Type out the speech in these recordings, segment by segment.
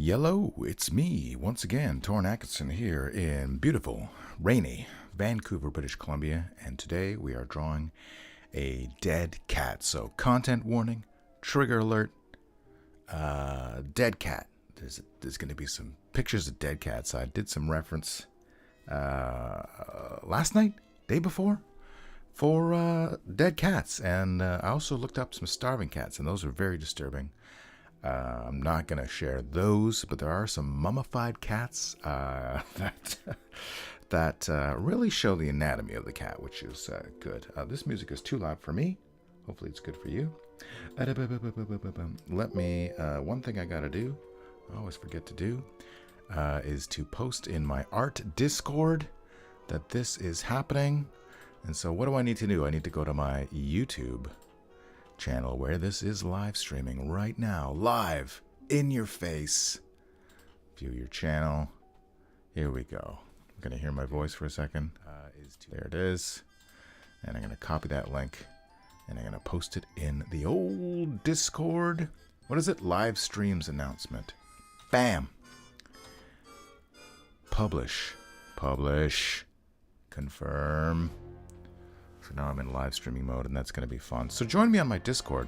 Hello, it's me, once again, Torrin Atkinson here in beautiful, rainy Vancouver, British Columbia, and today we are drawing a dead cat. So, content warning, trigger alert, dead cat. There's going to be some pictures of dead cats. I did some reference last night, day before, for dead cats, and I also looked up some starving cats, and those are very disturbing. I'm not going to share those, but there are some mummified cats that really show the anatomy of the cat, which is good. This music is too loud for me. Hopefully it's good for you. Let me, one thing I got to do, I always forget to do, is to post in my art Discord that this is happening. And so what do I need to do? I need to go to my YouTube channel where this is live streaming right now, live in your face. View your channel. Here we go. I'm gonna hear my voice for a second. There it is, and I'm gonna copy that link and I'm gonna post it in the old Discord. What is it? Live streams announcement. Bam. Publish, confirm. So now I'm in live streaming mode, and that's going to be fun. So join me on my Discord.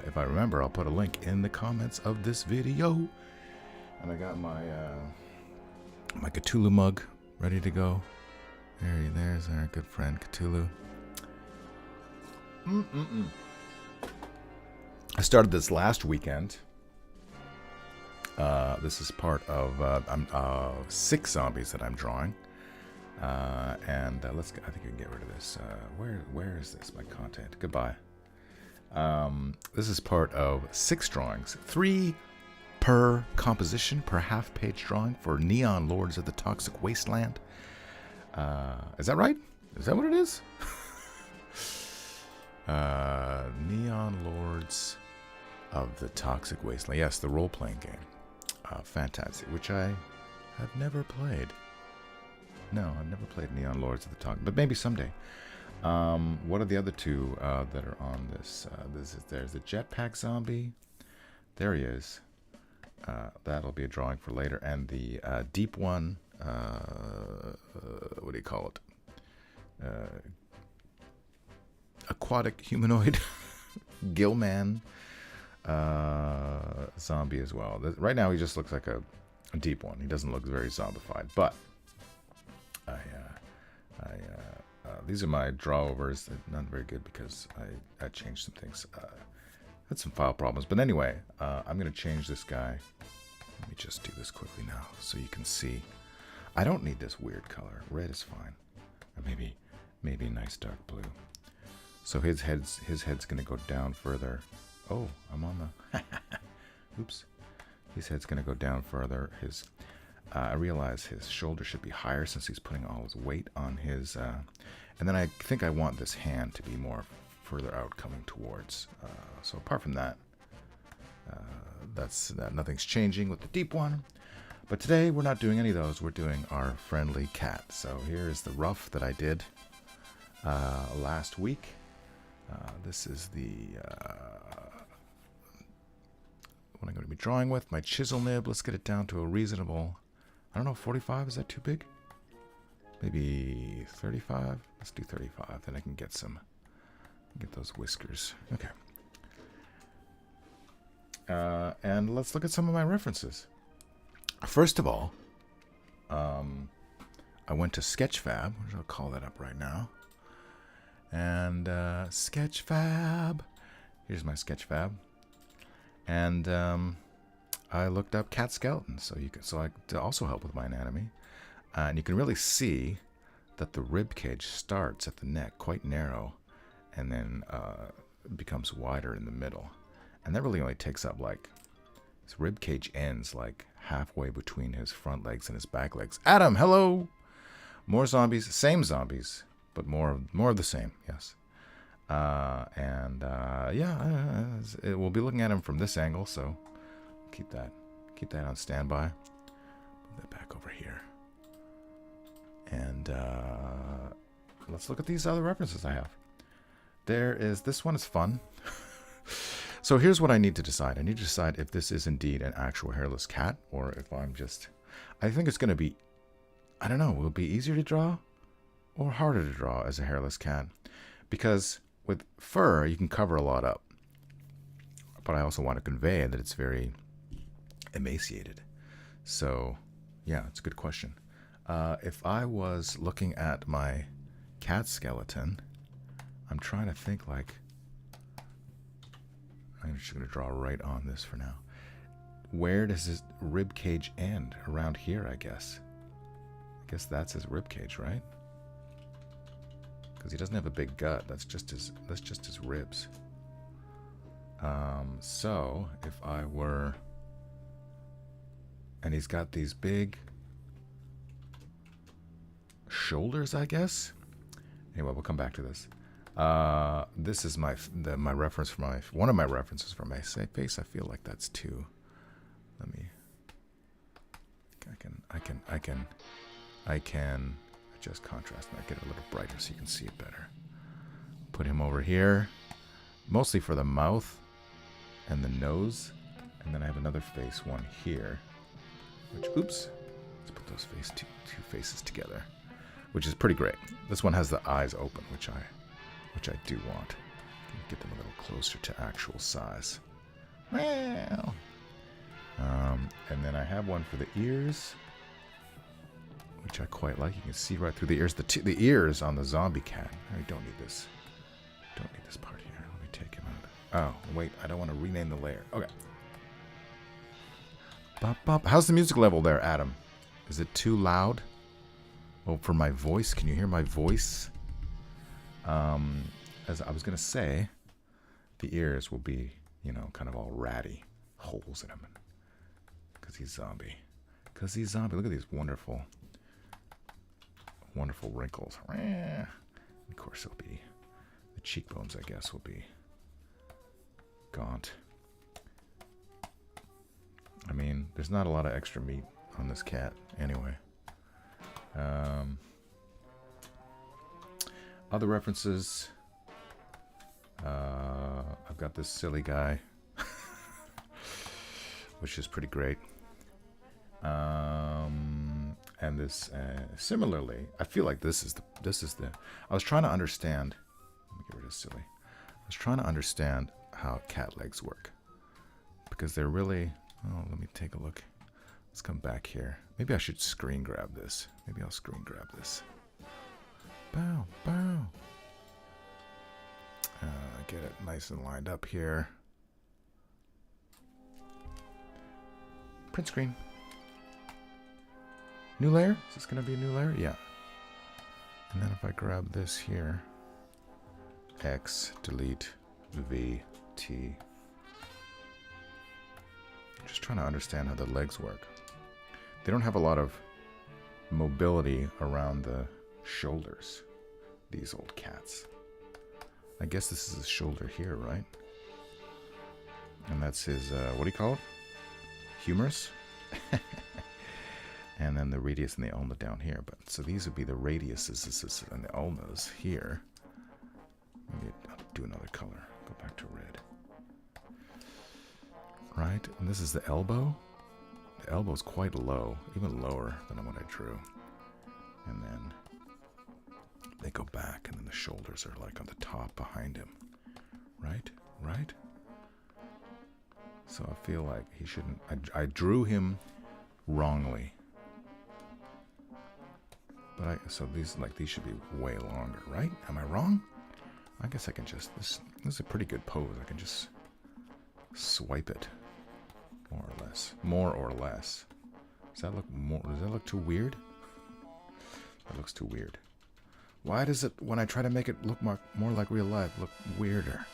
If I remember, I'll put a link in the comments of this video. And I got my my Cthulhu mug ready to go. There's our good friend Cthulhu. I started this last weekend. This is part of 6 zombies that I'm drawing. Let's. I think we can get rid of this. Where is this? My content. Goodbye. This is part of 6 drawings, 3 per composition, per half-page drawing for Neon Lords of the Toxic Wasteland. Is that right? Is that what it is? Neon Lords of the Toxic Wasteland. Yes, the role-playing game. Fantastic. Which I have never played. No, I've never played Neon Lords of the Toxic, but maybe someday. What are the other 2 that are on this? There's the jetpack zombie. There he is. That'll be a drawing for later. And the deep one, what do you call it? Aquatic humanoid Gillman zombie as well. Right now he just looks like a deep one. He doesn't look very zombified, but these are my drawovers. Not very good because I changed some things. Had some file problems, but anyway, I'm going to change this guy. Let me just do this quickly now so you can see. I don't need this weird color. Red is fine, or maybe a nice dark blue. So his head's going to go down further. Oh, I'm on the. Oops. His head's going to go down further. I realize his shoulder should be higher since he's putting all his weight on his, and then I think I want this hand to be more further out, coming towards. So apart from that, nothing's changing with the deep one. But today we're not doing any of those. We're doing our friendly cat. So here is the rough that I did last week. This is the what I'm going to be drawing with. My chisel nib. Let's get it down to a reasonable. I don't know, 45, is that too big? Maybe 35? Let's do 35, then I can get those whiskers. Okay. And let's look at some of my references. First of all, I went to Sketchfab, which I'll call that up right now. And Sketchfab. Here's my Sketchfab. And I looked up cat skeletons, to also help with my anatomy. And you can really see that the rib cage starts at the neck quite narrow, and then becomes wider in the middle. And that really only takes up his rib cage ends halfway between his front legs and his back legs. Adam, hello. More zombies, same zombies, but more of the same. Yes. We'll be looking at him from this angle, so. Keep that on standby. Move that back over here. And let's look at these other references I have. This one is fun. So here's what I need to decide. I need to decide if this is indeed an actual hairless cat, or if I'm just... I think it's going to be... I don't know. Will it be easier to draw or harder to draw as a hairless cat? Because with fur, you can cover a lot up. But I also want to convey that it's very emaciated. So, yeah, it's a good question. If I was looking at my cat skeleton, I'm trying to think like... I'm just going to draw right on this for now. Where does his rib cage end? Around here, I guess. I guess that's his rib cage, right? Because he doesn't have a big gut. That's just his ribs. So if I were, and he's got these big shoulders, I guess. Anyway, we'll come back to this. This is my reference for one of my references for my face. I feel like that's too. Let me. I can adjust contrast and I get it a little brighter so you can see it better. Put him over here, mostly for the mouth and the nose, and then I have another face one here. Which, oops, let's put those two faces together, which is pretty great. This one has the eyes open, which I do want. Get them a little closer to actual size. Well. And then I have one for the ears, which I quite like. You can see right through the ears. The ears on the zombie cat. I don't need this. Don't need this part here. Let me take him out. Oh, wait. I don't want to rename the layer. Okay. Bop, bop. How's the music level there, Adam? Is it too loud? Oh, for my voice? Can you hear my voice? As I was going to say, the ears will be, you know, kind of all ratty. Holes in them. Because he's zombie. Because he's zombie. Look at these wonderful, wonderful wrinkles. Of course, it'll be the cheekbones, I guess, will be gaunt. I mean, there's not a lot of extra meat on this cat anyway. Other references. I've got this silly guy, which is pretty great. And this, similarly, I feel like this is the. I was trying to understand. Let me get rid of silly. I was trying to understand how cat legs work, because they're really. Oh, let me take a look. Let's come back here. Maybe I should screen grab this. Maybe I'll screen grab this. Bow, bow. Get it nice and lined up here. Print screen. New layer? Is this going to be a new layer? Yeah. And then if I grab this here, X, delete, V, T. Just trying to understand how the legs work. They don't have a lot of mobility around the shoulders, these old cats. I guess this is his shoulder here, right? And that's his, what do you call it? Humerus? And then the radius and the ulna down here. But so these would be the radiuses and the ulnas here. Maybe I'll do another color. Go back to red. Right? And this is the elbow. The elbow's quite low, even lower than what I drew. And then they go back, and then the shoulders are like on the top behind him. Right? Right? So I feel like he shouldn't... I drew him wrongly. But so these should be way longer, right? Am I wrong? I guess I can just... This is a pretty good pose. I can just swipe it. More or less. More or less. Does that look too weird? That looks too weird. Why does it, when I try to make it look more like real life, look weirder?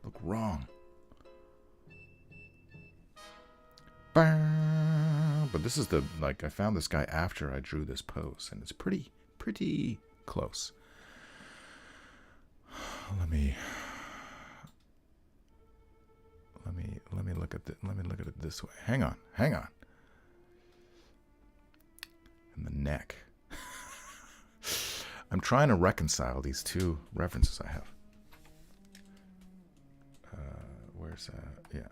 Look wrong. But this is the, like, I found this guy after I drew this pose, and it's pretty close. Let me look at it this way. Hang on. And the neck. I'm trying to reconcile these two references I have. Where where's yeah.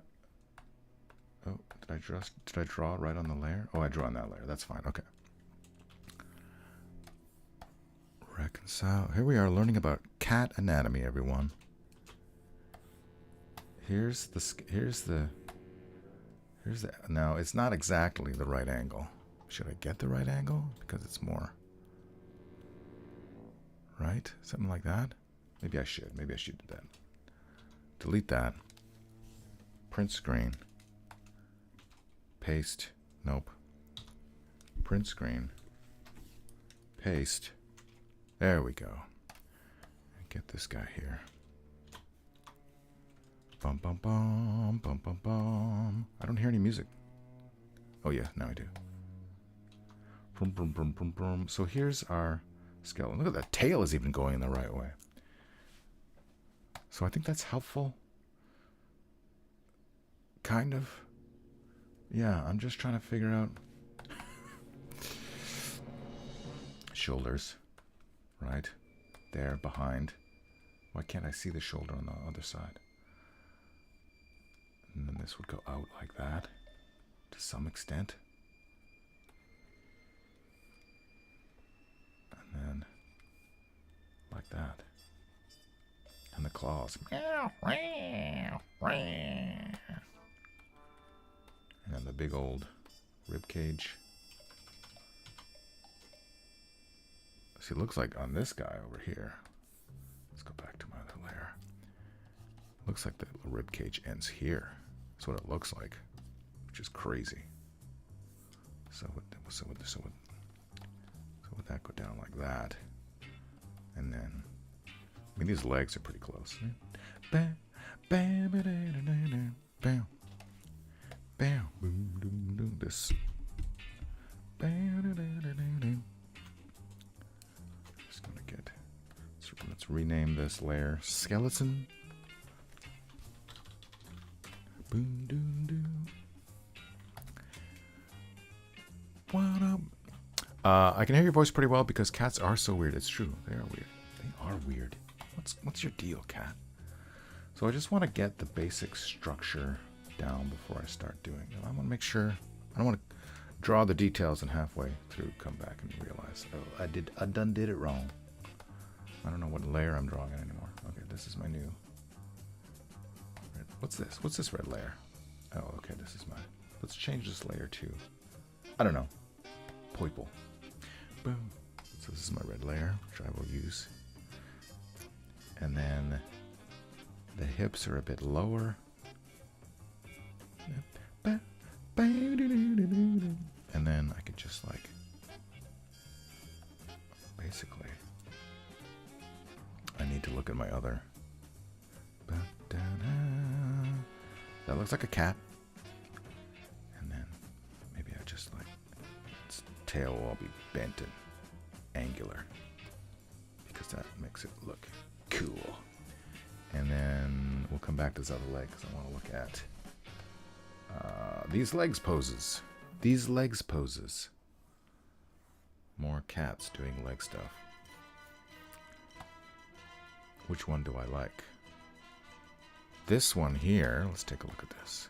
Oh, did I draw right on the layer? Oh, I drew on that layer. That's fine. Okay. Reconcile. Here we are learning about cat anatomy, everyone. Here's the now it's not exactly the right angle. Should I get the right angle? Because it's more right? Something like that? Maybe I should do that. Delete that. Print screen. Paste. Nope. Print screen. Paste. There we go. Get this guy here. Bum bum bum bum bum bum. I don't hear any music. Oh yeah, now I do. Brum brum brum brum brum. So here's our skeleton. Look at that tail is even going in the right way. So I think that's helpful. Kind of. Yeah, I'm just trying to figure out shoulders. Right there behind. Why can't I see the shoulder on the other side? And then this would go out like that to some extent. And then like that. And the claws. And then the big old rib cage. See, it looks like on this guy over here. Let's go back to my other layer. Looks like the rib cage ends here. That's what it looks like, which is crazy. So would that go down like that? And then, I mean, these legs are pretty close. Bam, bam, bam, bam, bam, boom, boom, boom. This. Just gonna get. Let's rename this layer skeleton. Boom, doom, doom. What up? I can hear your voice pretty well because cats are so weird. It's true. They are weird. They are weird. What's your deal, cat? So I just want to get the basic structure down before I start doing it. I want to make sure. I don't want to draw the details and halfway through come back and realize, oh, I done did it wrong. I don't know what layer I'm drawing in anymore. Okay, this is my new. What's this? What's this red layer? Oh, okay, this is my. Let's change this layer to, I don't know, purple. Boom. So this is my red layer, which I will use. And then the hips are a bit lower. And then I could just like, basically, I need to look at my other. That looks like a cat. And then maybe I just like, its tail will all be bent and angular because that makes it look cool. And then we'll come back to this other leg because I want to look at these legs poses. These legs poses. More cats doing leg stuff. Which one do I like? This one here, let's take a look at this.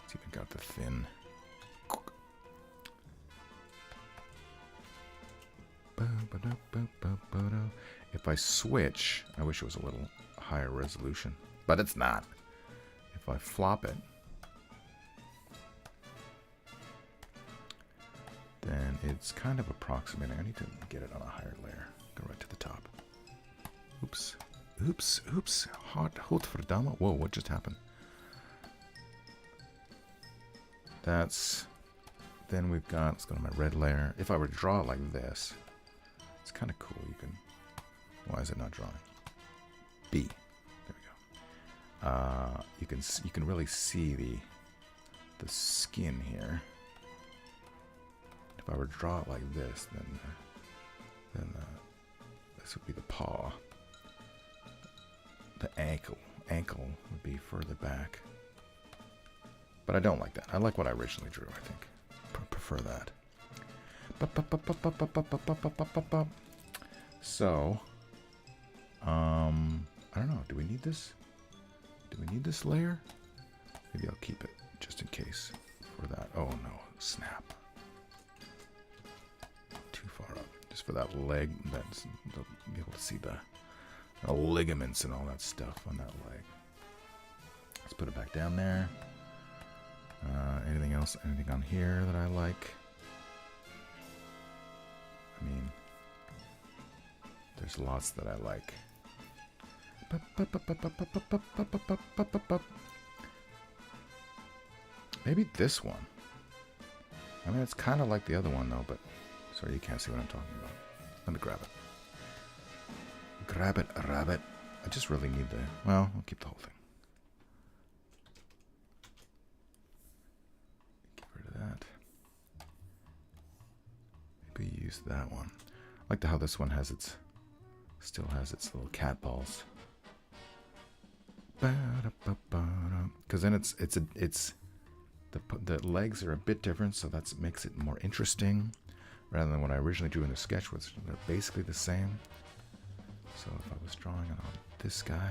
It's even got the thin. If I switch, I wish it was a little higher resolution, but it's not. If I flop it, then it's kind of approximating. I need to get it on a higher layer. Go right to the top. Oops. Oops, oops. Godverdamme. Whoa, what just happened? That's... Then we've got... Let's go to my red layer. If I were to draw it like this, it's kind of cool. You can... Why is it not drawing? B. There we go. You can really see the skin here. If I were to draw it like this, then this would be the paw. The ankle would be further back. But I don't like that. I like what I originally drew, I think. Prefer that. So, I don't know. Do we need this? Do we need this layer? Maybe I'll keep it just in case for that. Oh no, snap. Too far up. Just for that leg, that's be able to see the ligaments and all that stuff on that leg. Let's put it back down there. Anything else? Anything on here that I like? I mean, there's lots that I like. Maybe this one. I mean, it's kind of like the other one though, but sorry, you can't see what I'm talking about. Let me grab it. Grab it, rabbit. I just really need the... Well, I'll keep the whole thing. Get rid of that. Maybe use that one. I like how this one has its... Still has its little cat balls. Because then the legs are a bit different, so that makes it more interesting rather than what I originally drew in the sketch, which they're basically the same. So if I was drawing on this guy,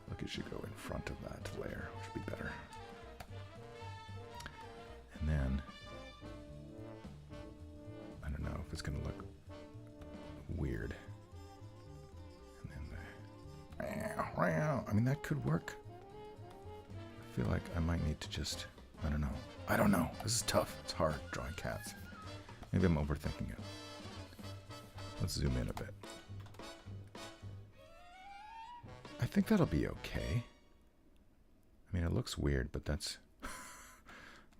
look, it should go in front of that layer, which would be better. And then I don't know if it's going to look weird. And then I mean, that could work. I feel like I might need to just, I don't know. This is tough. It's hard drawing cats. Maybe I'm overthinking it. Let's zoom in a bit. I think that'll be okay. I mean, it looks weird, but that's,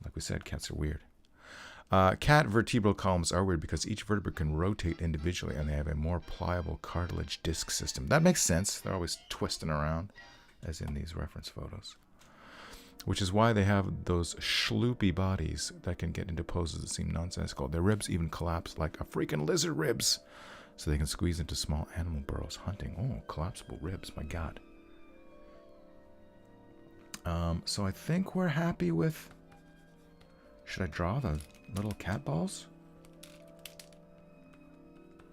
like we said, cats are weird. Cat vertebral columns are weird because each vertebra can rotate individually and they have a more pliable cartilage disc system. That makes sense. They're always twisting around, as in these reference photos. Which is why they have those schloopy bodies that can get into poses that seem nonsensical. Their ribs even collapse like a freaking lizard ribs, so they can squeeze into small animal burrows hunting. Oh, collapsible ribs, my God. So I think we're happy with... Should I draw the little cat balls?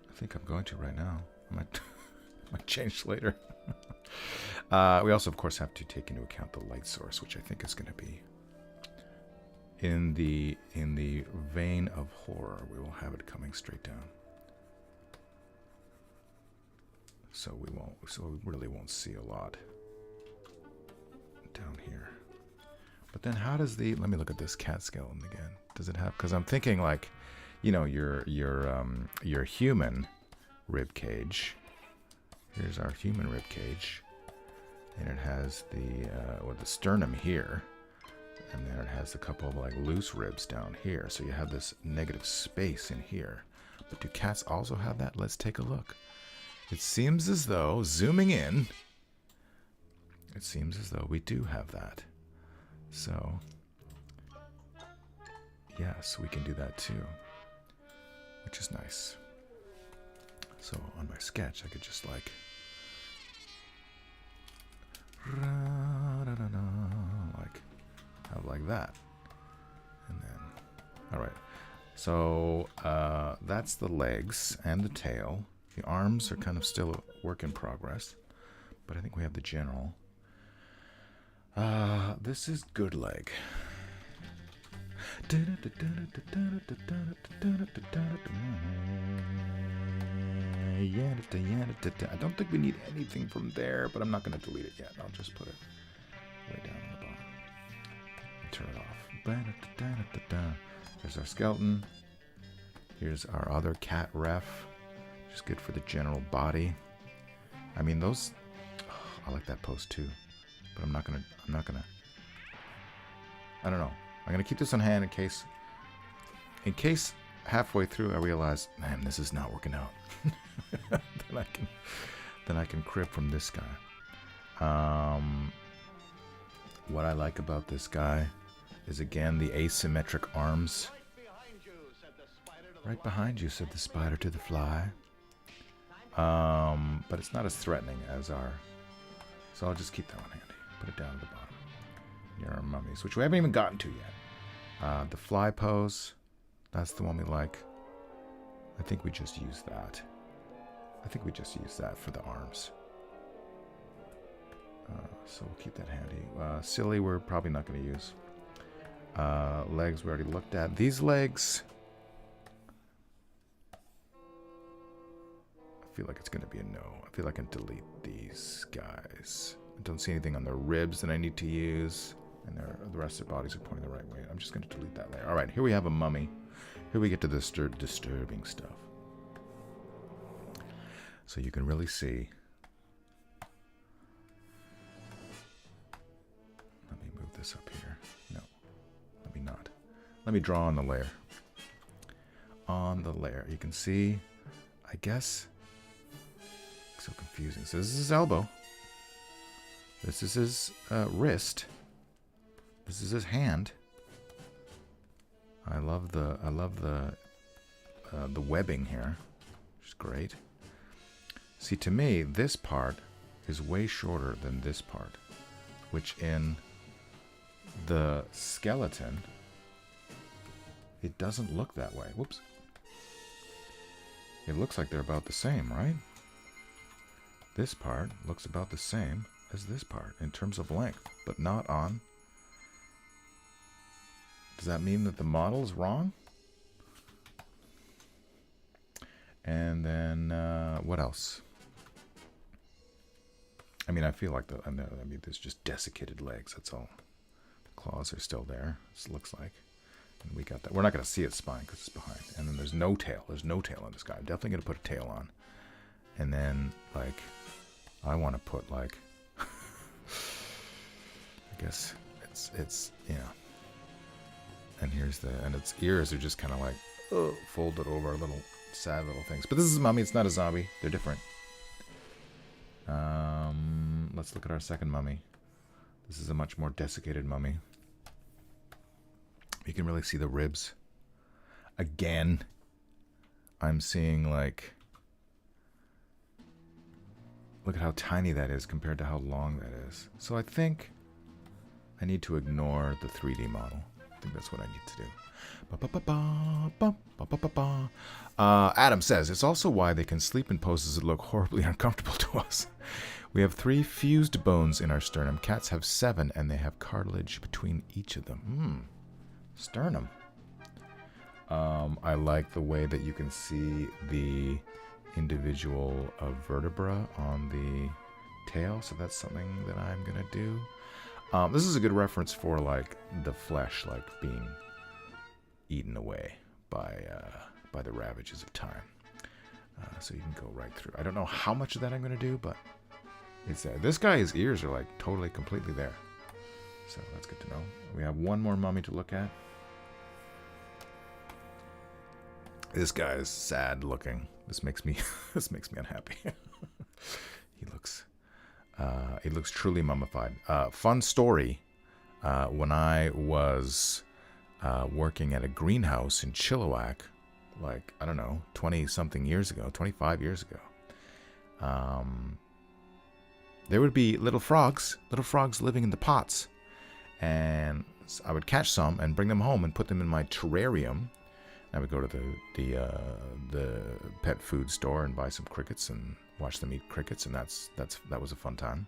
I think I'm going to right now. I might change later. We also, of course, have to take into account the light source, which I think is going to be in the vein of horror. We will have it coming straight down, so we really won't see a lot down here. But then, how does the... Let me look at this cat skeleton again. Does it have? Because I'm thinking like, you know, your human rib cage. Here's our human rib cage. And it has the sternum here, and then it has a couple of like loose ribs down here. So you have this negative space in here. But do cats also have that? Let's take a look. It seems as though, zooming in, it seems as though we do have that. So yes, we can do that too, which is nice. So on my sketch, I could just like... like that, and then all right, so that's the legs and the tail. The arms are kind of still a work in progress, but I think we have the general. This is good leg. I don't think we need anything from there, but I'm not going to delete it yet. I'll just put it way down on the bottom. Turn it off. There's our skeleton. Here's our other cat ref, which is good for the general body. I mean, those... I like that pose too, but I'm not gonna... I don't know. I'm gonna keep this on hand in case halfway through I realize, man, this is not working out. then I can crib from this guy. What I like about this guy is, again, the asymmetric arms. Right behind you, said the spider to the fly. But it's not as threatening as our... So I'll just keep that one handy. Put it down at the bottom. Near our mummies, which we haven't even gotten to yet. The fly pose, that's the one we like. I think we just use that. I think we just use that for the arms. So we'll keep that handy. Silly, we're probably not going to use. Legs we already looked at. These legs, I feel like it's going to be a no. I feel like I can delete these guys. I don't see anything on their ribs that I need to use. And the rest of their bodies are pointing the right way. I'm just going to delete that layer. All right, here we have a mummy. Here we get to the disturbing stuff. So you can really see. Let me move this up here. No, let me not. Let me draw on the layer. On the layer, you can see, I guess, so confusing. So this is his elbow. This is his wrist. This is his hand. I love the webbing here, which is great. See, to me, this part is way shorter than this part, which in the skeleton, it doesn't look that way. Whoops. It looks like they're about the same, right? This part looks about the same as this part in terms of length, but not on. Does that mean that the model is wrong? And then, what else? I mean, I feel like there's just desiccated legs, that's all. The claws are still there, it looks like. And we got that. We're not going to see its spine because it's behind. And then there's no tail. There's no tail on this guy. I'm definitely going to put a tail on. And then, like, I want to put, like, I guess it's, you know. And here's and its ears are just kind of like, folded over little, sad little things. But this is a mummy. It's not a zombie. They're different. Let's look at our second mummy. This is a much more desiccated mummy. You can really see the ribs. Again, I'm seeing, like, look at how tiny that is compared to how long that is. So I think I need to ignore the 3D model. I think that's what I need to do. Adam says, it's also why they can sleep in poses that look horribly uncomfortable to us. We have 3 fused bones in our sternum. Cats have 7, and they have cartilage between each of them. Sternum. I like the way that you can see the individual vertebra on the tail, so that's something that I'm gonna do. This is a good reference for, like, the flesh, like, being eaten away by the ravages of time. So you can go right through. I don't know how much of that I'm gonna do, but it's there. This guy's ears are, like, totally, completely there. So that's good to know. We have one more mummy to look at. This guy is sad looking. This makes me unhappy. He looks truly mummified. Fun story. When I was working at a greenhouse in Chilliwack, like, I don't know, 20-something years ago, 25 years ago, there would be little frogs living in the pots. And I would catch some and bring them home and put them in my terrarium. I would go to the pet food store and buy some crickets and watch them eat crickets, and that was a fun time.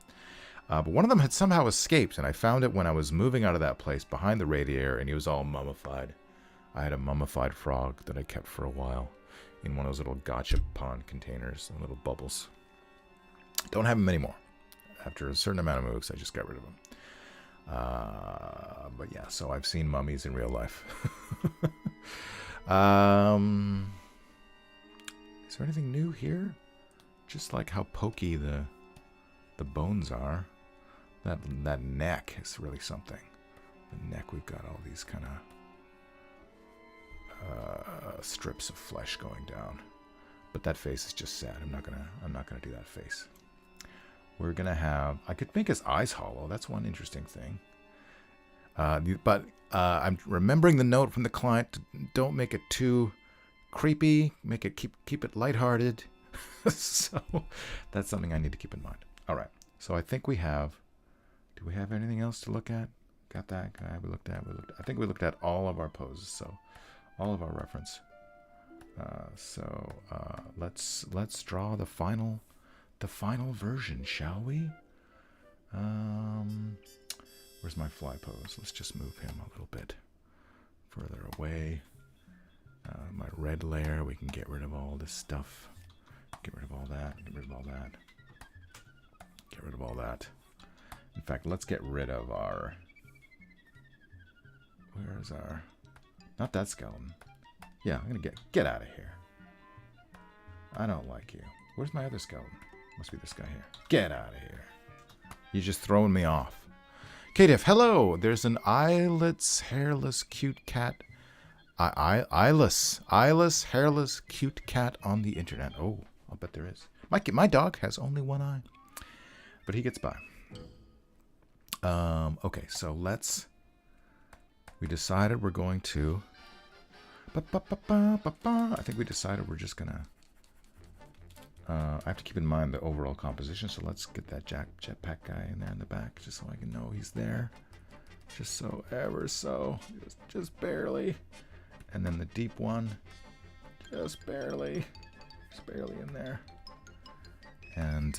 But one of them had somehow escaped, and I found it when I was moving out of that place behind the radiator, and he was all mummified. I had a mummified frog that I kept for a while in one of those little gotcha pond containers, little bubbles. Don't have them anymore. After a certain amount of moves, I just got rid of them. But yeah, so I've seen mummies in real life. Is there anything new here? Just like how pokey the bones are. That neck is really something. The neck, we've got all these kind of strips of flesh going down. But that face is just sad. I'm not gonna do that face. We're gonna have. I could make his eyes hollow. That's one interesting thing. But I'm remembering the note from the client. Don't make it too creepy. Make it keep it lighthearted. So that's something I need to keep in mind. All right. So I think we have. Do we have anything else to look at? Got that guy we looked at. I think we looked at all of our poses. So all of our reference. Let's draw the final version, shall we? Where's my fly pose? Let's just move him a little bit further away. My red layer, we can get rid of all this stuff. Get rid of all that. Get rid of all that. Get rid of all that. In fact, let's get rid of our... Where is our... Not that skeleton. Yeah, I'm gonna get out of here. I don't like you. Where's my other skeleton? Must be this guy here. Get out of here. You're just throwing me off. Kadiff, hello! There's an eyeless, hairless, cute cat. Eyeless, hairless, cute cat on the internet. Oh, I'll bet there is. My dog has only one eye. But he gets by. Okay, so we decided we're going to... I think we decided we're just gonna... I have to keep in mind the overall composition, so let's get that jetpack guy in there in the back, just so I can know he's there. Just so, ever so. Just barely. And then the deep one, just barely. Just barely in there. And,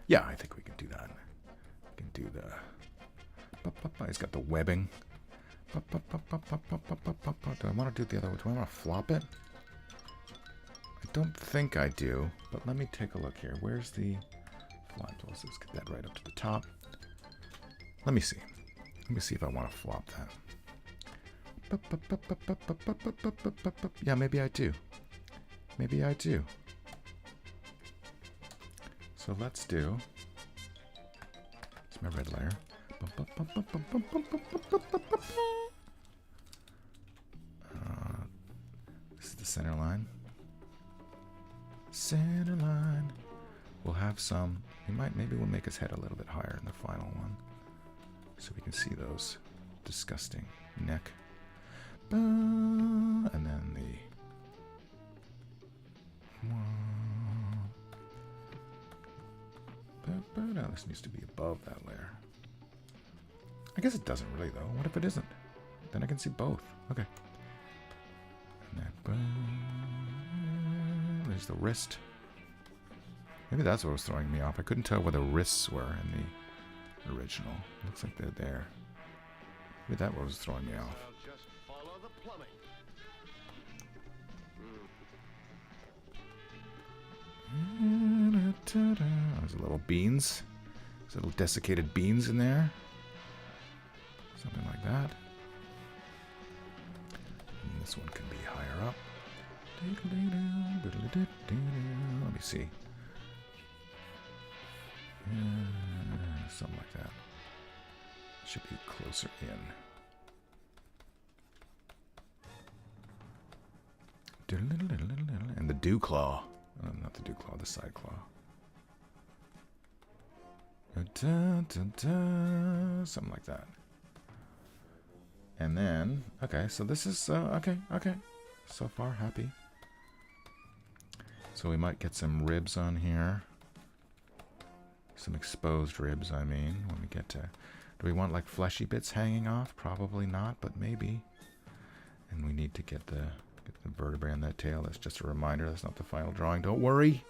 yeah, I think we can do that. We can do the... He's got the webbing. Do I want to do the other one? Do I want to flop it? I don't think I do, but let me take a look here. Where's the fly tool? Let's get that right up to the top. Let me see. Let me see if I want to flop that. Yeah, maybe I do. Maybe I do. So let's do... It's my red layer. This is the center line. Center line. We'll have some. Maybe we'll make his head a little bit higher in the final one, so we can see those disgusting neck. And then the. No, this needs to be above that layer. I guess it doesn't really, though. What if it isn't? Then I can see both. Okay. And then, there's the wrist. Maybe that's what was throwing me off. I couldn't tell where the wrists were in the original. Looks like they're there. Maybe that was throwing me off. Just follow the plumbing. There's little beans. There's little desiccated beans in there. Something like that. And this one can be higher up. Let me see. Something like that. Should be closer in. And the dew claw. Not the dew claw, the side claw. Something like that. And then, okay, so this is, okay. So far, happy. So we might get some ribs on here. Some exposed ribs, I mean, when we get to... Do we want, like, fleshy bits hanging off? Probably not, but maybe. And we need to get the vertebrae on that tail. That's just a reminder. That's not the final drawing. Don't worry.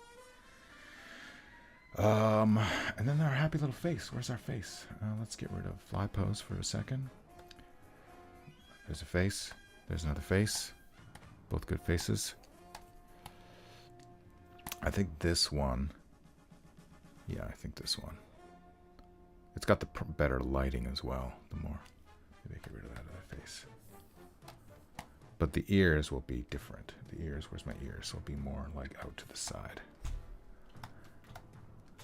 And then our happy little face. Where's our face? Let's get rid of fly pose for a second. There's a face. There's another face. Both good faces. I think this one. Yeah, I think this one. It's got the better lighting as well. The more. Maybe get rid of that other face. But the ears will be different. The ears, where's my ears? Will be more like out to the side.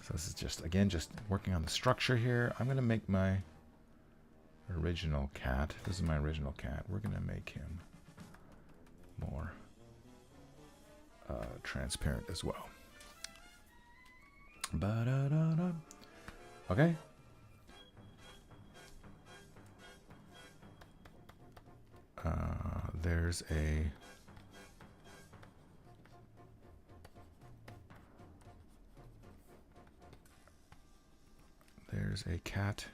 So this is just, again, just working on the structure here. I'm going to make my original cat. This is my original cat. We're going to make him more transparent as well. Ba-da-da-da. Okay. There's a cat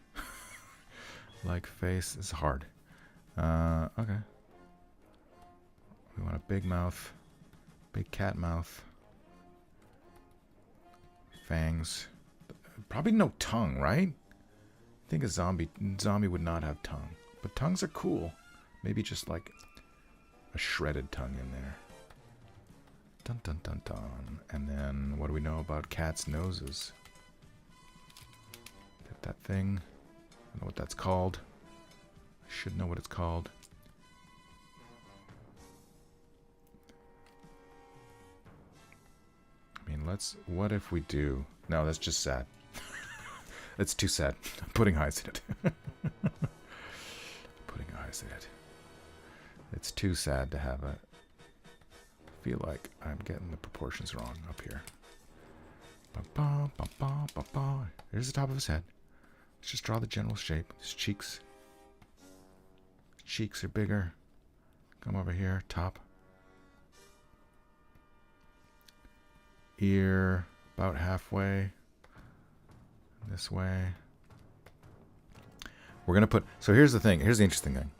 like face. It's hard. Okay. We want a big mouth. Big cat mouth. Fangs. Probably no tongue, right? I think a zombie would not have tongue. But tongues are cool. Maybe just like a shredded tongue in there. Dun dun dun dun. And then what do we know about cats' noses? Get that thing. I don't know what that's called. I should know what it's called. I mean, what if we do? No, that's just sad. It's too sad. I'm putting eyes in it. Putting eyes in it. It's too sad to have a... I feel like I'm getting the proportions wrong up here. Here's the top of his head. Let's just draw the general shape. His cheeks. Cheeks are bigger. Come over here, top. Ear about halfway. This way. We're gonna put. So here's the thing. Here's the interesting thing.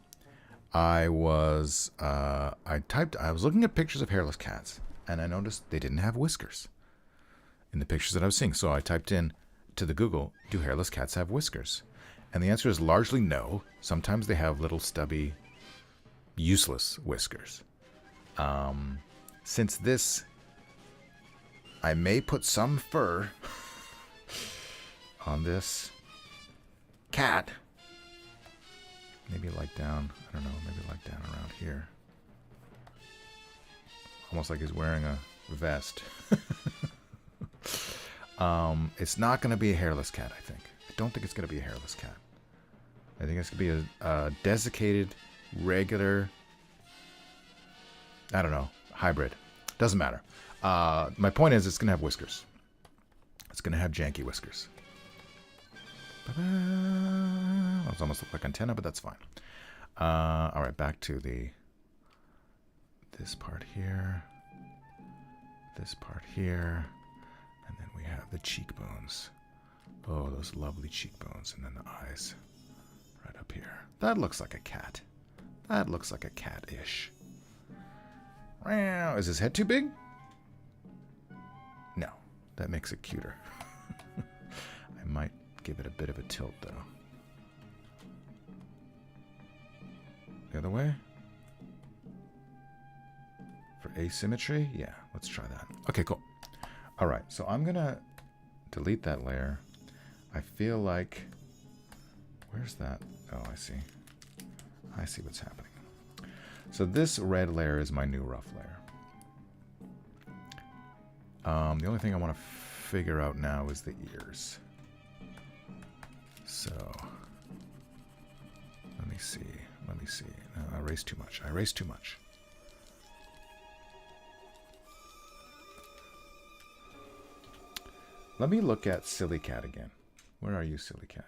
I was looking at pictures of hairless cats, and I noticed they didn't have whiskers in the pictures that I was seeing. So I typed in to the Google, do hairless cats have whiskers? And the answer is largely no. Sometimes they have little stubby, useless whiskers. Since this, I may put some fur on this cat. Maybe like down, I don't know, maybe like down around here. Almost like he's wearing a vest. It's not going to be a hairless cat, I think. I don't think it's going to be a hairless cat. I think it's going to be a desiccated, regular, I don't know, hybrid. Doesn't matter. My point is it's going to have whiskers. It's going to have janky whiskers. Those almost look like antenna, but that's fine. All right, back to this part here. This part here. And then we have the cheekbones. Oh, those lovely cheekbones. And then the eyes right up here. That looks like a cat. That looks like a cat-ish. Is his head too big? No. That makes it cuter. I might give it a bit of a tilt, though. The other way? For asymmetry? Yeah, let's try that. Okay, cool. All right, so I'm going to delete that layer. I feel like... Where's that? Oh, I see. I see what's happening. So this red layer is my new rough layer. The only thing I want to figure out now is the ears. So, let me see. Let me see. No, I erased too much. I erased too much. Let me look at Silly Cat again. Where are you, Silly Cat?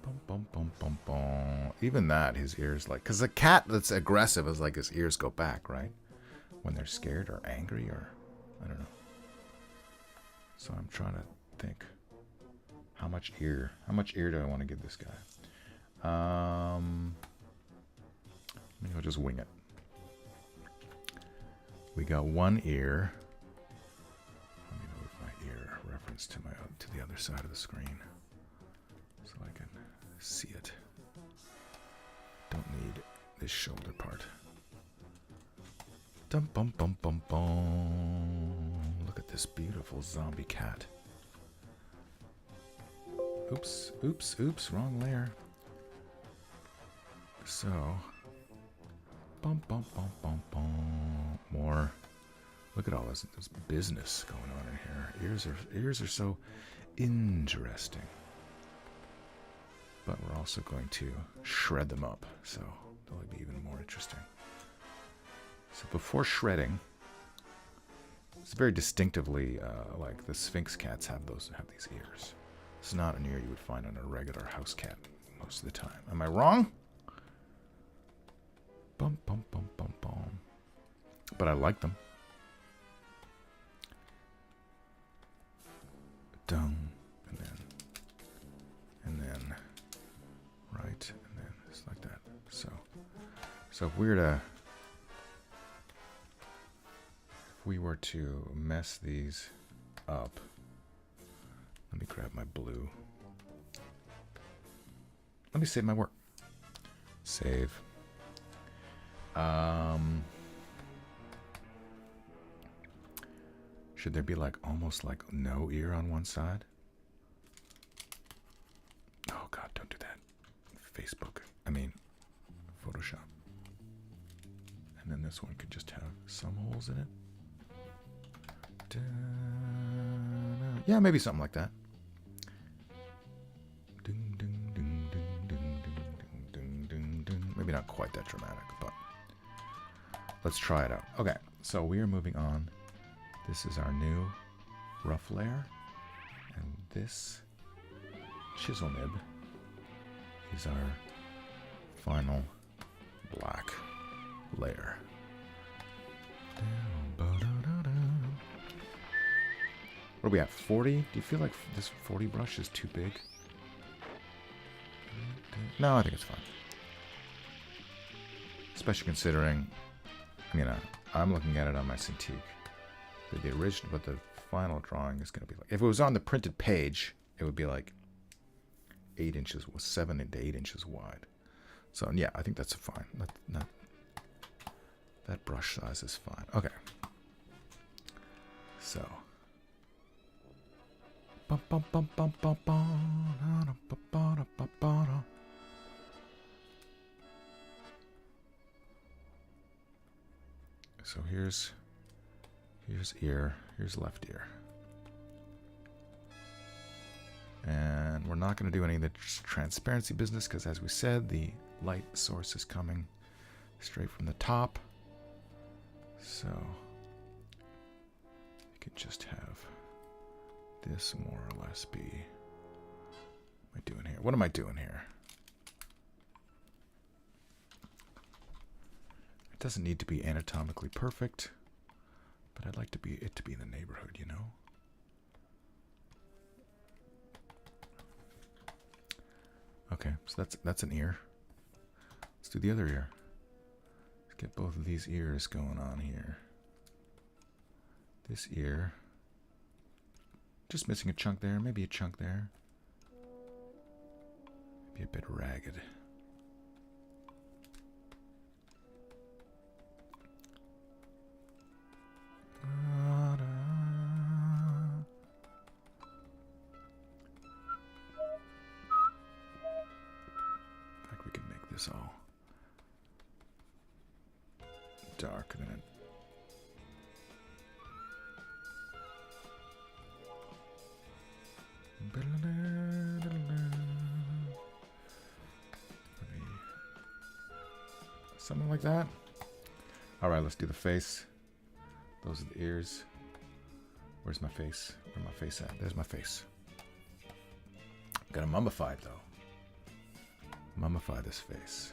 Bum, bum, bum, bum, bum. Even that, his ears like... Because a cat that's aggressive is like his ears go back, right? When they're scared or angry or... I don't know. So I'm trying to think. How much ear do I want to give this guy? Maybe I'll just wing it. We got one ear. Let me move my ear reference to the other side of the screen so I can see it. Don't need this shoulder part. Dum bum bum bum bum. Look at this beautiful zombie cat. Oops, oops, oops, wrong layer. So, bum bum bum bum bum. More. Look at all this business going on in here. Ears are so interesting. But we're also going to shred them up, so they'll be even more interesting. So before shredding, it's very distinctively like the Sphinx cats have these ears. It's not an ear you would find on a regular house cat most of the time. Am I wrong? Bum bum bum bum bum. But I like them. Dung, and then right, and then just like that. So if we were to we were to mess these up, let me grab my blue. Let me save my work. Save. Should there be like almost like no ear on one side? Oh God, don't do that. Facebook. I mean, Photoshop. And then this one could just have some holes in it. Yeah, maybe something like that. Maybe not quite that dramatic, but let's try it out. Okay, so we are moving on. This is our new rough layer, and this chisel nib is our final black layer. What are we at, 40? Do you feel like this 40 brush is too big? No, I think it's fine. Especially considering, you know, I'm looking at it on my Cintiq. The original, but the final drawing is going to be like, if it was on the printed page, it would be like 8 inches, 7 to 8 inches wide. So yeah, I think that's fine. That brush size is fine. Okay. So. So here's ear, here's left ear. And we're not going to do any of the transparency business because, as we said, the light source is coming straight from the top. So you could just have this more or less be. What am I doing here? What am I doing here? It doesn't need to be anatomically perfect, but I'd like it to be in the neighborhood, you know? Okay, so that's an ear. Let's do the other ear. Let's get both of these ears going on here. This ear. Just missing a chunk there, maybe a chunk there. Maybe a bit ragged. All dark than it. Something like that. All right, let's do the face. Those are the ears. Where's my face? Where's my face at? There's my face. Gotta mummify it though. Mummify this face.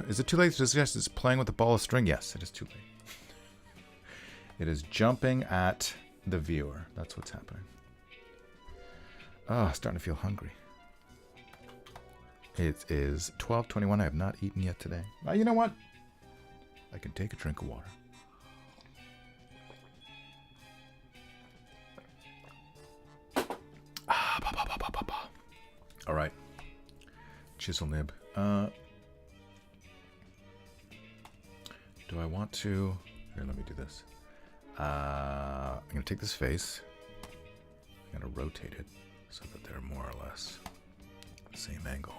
Is it too late to suggest it's playing with a ball of string? Yes, it is too late. It is jumping at the viewer. That's what's happening. Oh, starting to feel hungry. It is 12:21. I have not eaten yet today. You know what? I can take a drink of water. All right. Chisel nib. Do I want to... Here, let me do this. I'm going to take this face. I'm going to rotate it so that they're more or less the same angle.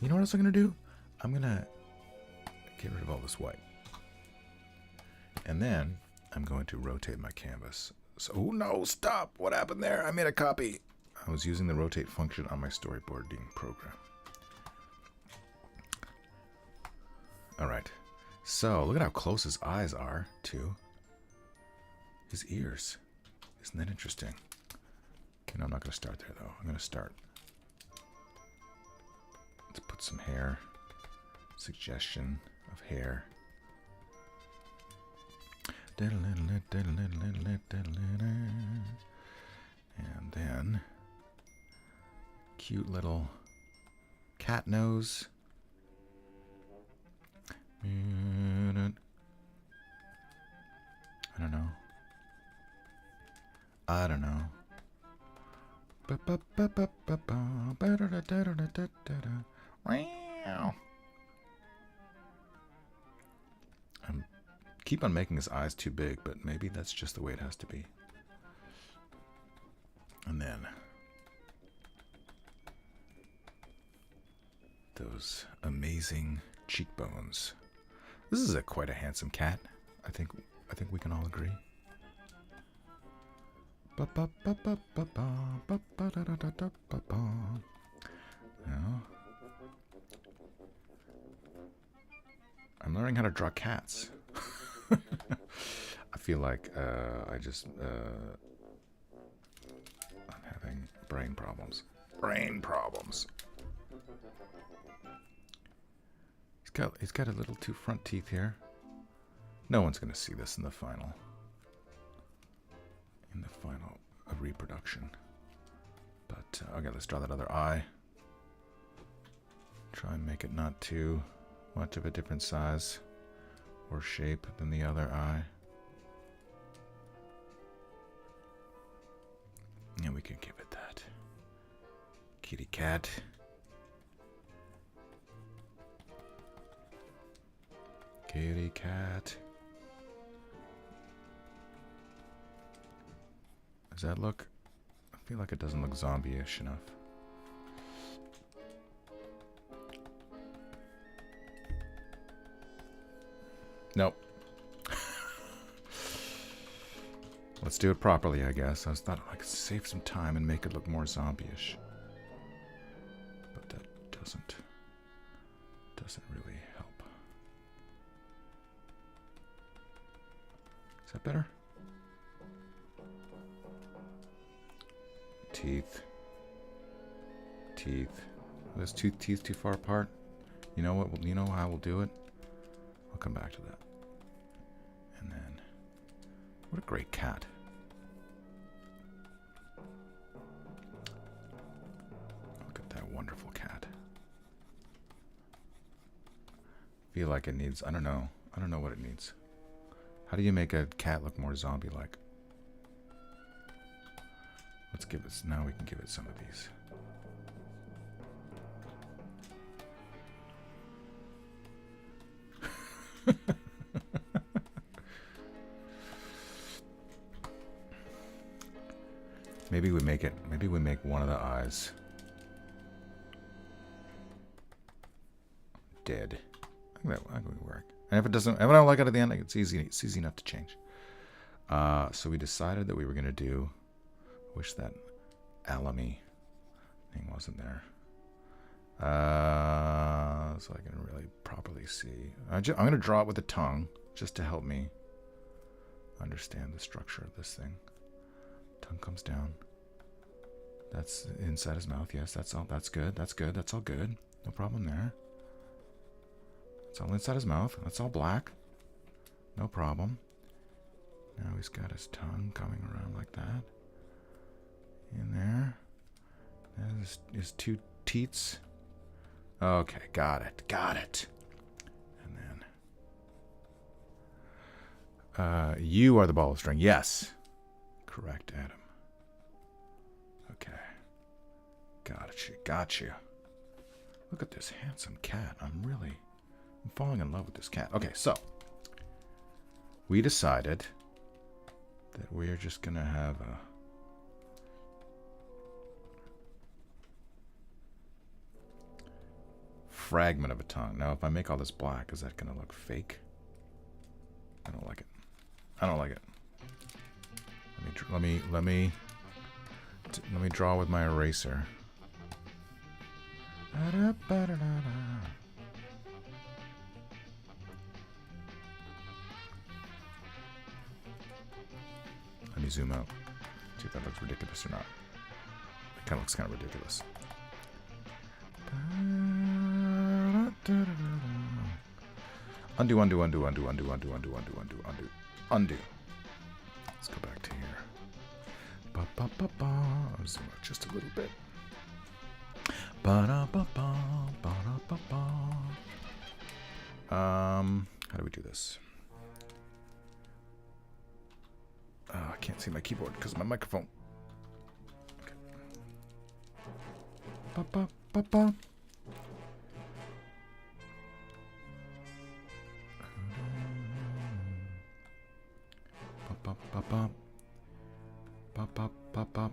You know what else I'm going to do? I'm going to get rid of all this white. And then I'm going to rotate my canvas. So, oh no, stop! What happened there? I made a copy. I was using the rotate function on my storyboarding program. All right, so look at how close his eyes are to his ears. Isn't that interesting? Okay, no, I'm not going to start there, though. I'm going to start. Let's put some hair. Suggestion of hair. And then cute little cat nose. I don't know. I keep on making his eyes too big, but maybe that's just the way it has to be. And then those amazing cheekbones. This is quite a handsome cat. I think we can all agree. Now, I'm learning how to draw cats. I feel like I'm having brain problems. He's got a little two front teeth here. No one's gonna see this in the final. Reproduction. But okay, let's draw that other eye. Try and make it not too much of a different size or shape than the other eye. And we can give it that. Kitty cat. Kitty cat. Does that look? I feel like it doesn't look zombie-ish enough. Nope. Let's do it properly, I guess. I thought I could save some time and make it look more zombie-ish. But that doesn't really help. Is that better? Teeth. Those two teeth too far apart. You know what? You know how we'll do it? I'll come back to that. And then, what a great cat. Look at that wonderful cat. Feel like it needs, I don't know what it needs. How do you make a cat look more zombie-like? Let's give it, now we can give it some of these. Maybe we make one of the eyes dead. I think that would work. And if it doesn't, if I don't like it at the end, it's easy enough to change. So we decided that we were gonna do, wish that alamy thing wasn't there. So I can really properly see. I'm gonna draw it with the tongue just to help me understand the structure of this thing. Tongue comes down. That's inside his mouth. Yes, that's all. That's good. That's good. That's all good. No problem there. It's all inside his mouth. That's all black. No problem. Now he's got his tongue coming around like that. In there. There's his two teats. Okay, got it. Got it. And then you are the ball of string. Yes. Correct, Adam. Okay. Got you. Look at this handsome cat. I'm falling in love with this cat. Okay, so we decided that we're just gonna have a fragment of a tongue. Now, if I make all this black, is that gonna look fake? I don't like it. Let me draw with my eraser. Let me zoom out. See if that looks ridiculous or not. It kind of looks kind of ridiculous. Undo. Let's go back to here. I'll zoom out just a little bit. How do we do this? Oh, I can't see my keyboard because of my microphone. Okay. Ba ba ba ba. Ba ba ba. Ba ba ba ba.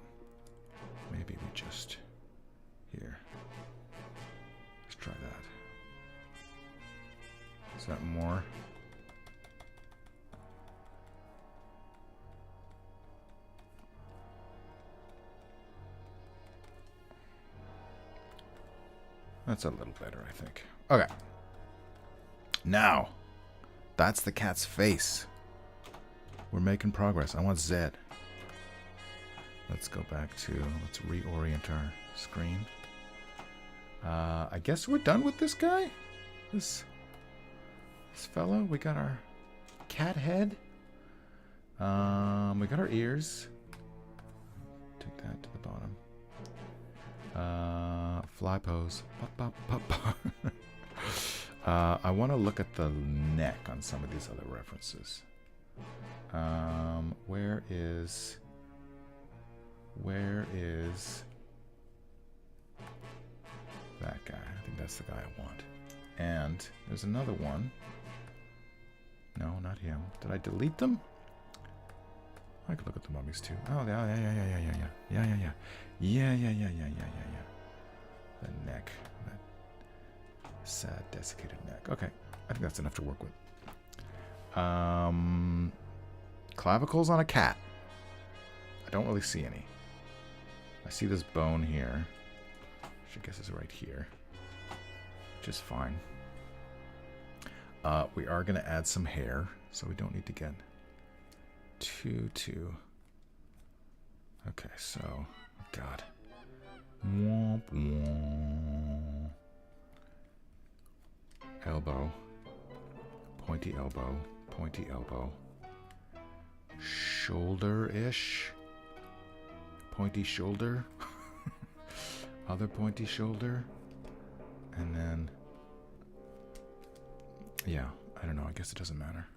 Maybe we just here. Let's try that. Is that more? That's a little better, I think. Okay. Now, that's the cat's face. We're making progress. I want Z. Let's go back to, let's reorient our screen. I guess we're done with this guy? This fellow? We got our cat head. We got our ears. Take that to the bottom. Fly pose. I want to look at the neck on some of these other references. Where is that guy? I think that's the guy I want. And there's another one. No, not him. Did I delete them? I could look at the mummies too. Oh, yeah. The neck. That sad, desiccated neck. Okay, I think that's enough to work with. Clavicles on a cat. I don't really see any. I see this bone here, which I guess is right here, which is fine. We are going to add some hair, so we don't need to get too. Okay, so, God. Womp womp. Elbow. Pointy elbow. Pointy elbow. Shoulder-ish. Pointy shoulder. Other pointy shoulder. And then... yeah, I don't know. I guess it doesn't matter.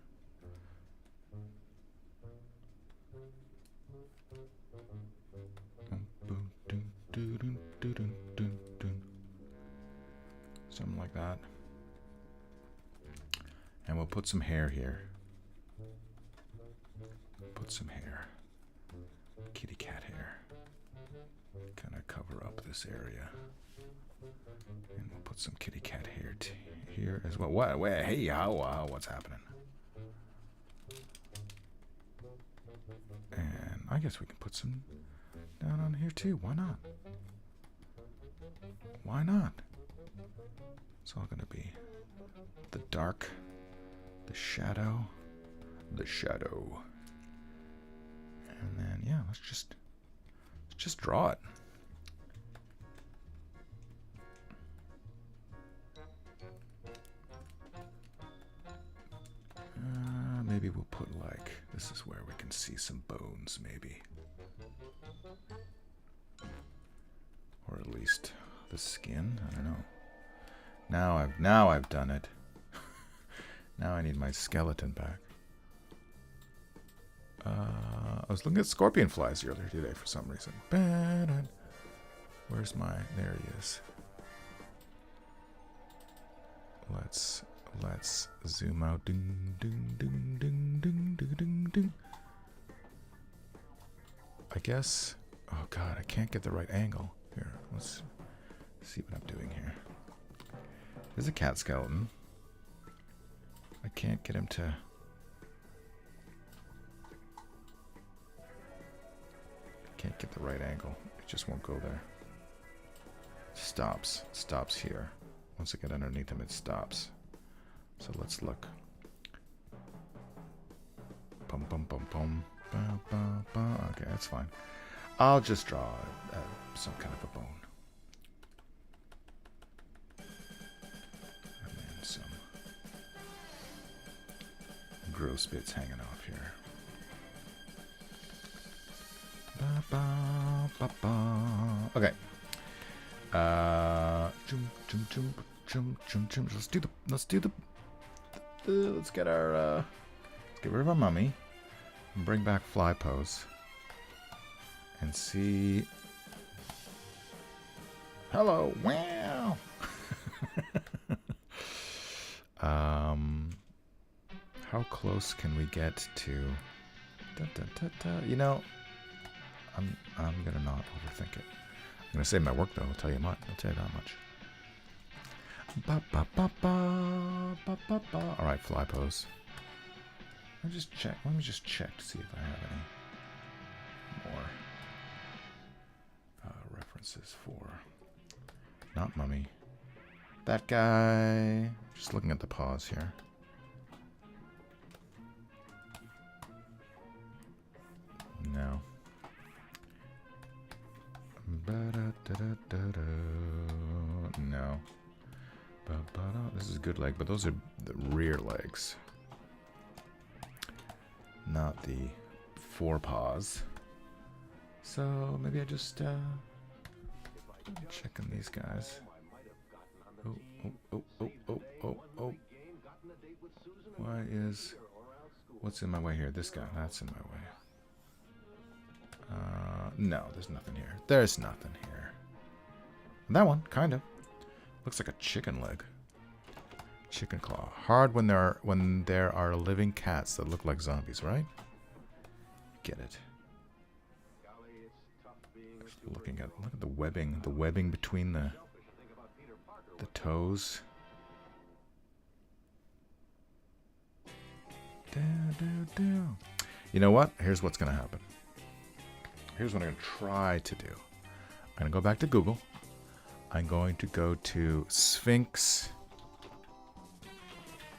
Something like that. And we'll put some hair here. Put some hair. Kitty cat hair. Kind of cover up this area. And we'll put some kitty cat hair here as well. What? Wait, hey, how? What's happening? And I guess we can put some down on here too. Why not? Why not? It's all gonna be the dark, the shadow, the shadow. And then yeah, let's just draw it. Maybe we'll put like, this is where we can see some bones maybe. Or at least the skin, I don't know. Now I've done it. Now I need my skeleton back. I was looking at scorpion flies earlier today for some reason. Where's my, there he is. Let's zoom out. Ding, ding, ding, ding, ding, ding, ding, ding. I guess, oh God, I can't get the right angle. Here, let's see what I'm doing here. There's a cat skeleton. I can't get him to... can't get the right angle. It just won't go there. Stops. Stops here. Once I get underneath him, it stops. So let's look. Bum bum bum bum. Ba, ba, ba. Okay, that's fine. I'll just draw some kind of a bone. And then some gross bits hanging off here. Ba, ba, ba, ba. Okay. Let's get rid of our mummy. bring back fly pose and see. Hello, wow. How close can we get to? You know, I'm gonna not overthink it. I'm gonna save my work though. I'll tell you much. I'll tell you that much. Ba, ba, ba, ba, ba, ba, ba. All right, fly pose. Let me just check. Let me just check to see if I have any more references for. Not mummy. That guy. Just looking at the paws here. No. No. This is good leg, but those are the rear legs. Not the forepaws. So maybe I just checking these guys. Oh. What's in my way here? This guy. That's in my way. No, there's nothing here. There's nothing here. That one, kind of. Looks like a chicken leg. Chicken claw. Hard when there are living cats that look like zombies, right? Get it. Look at the webbing between the toes. You know what? Here's what's gonna happen. Here's what I'm gonna try to do. I'm gonna go back to Google. I'm going to go to Sphinx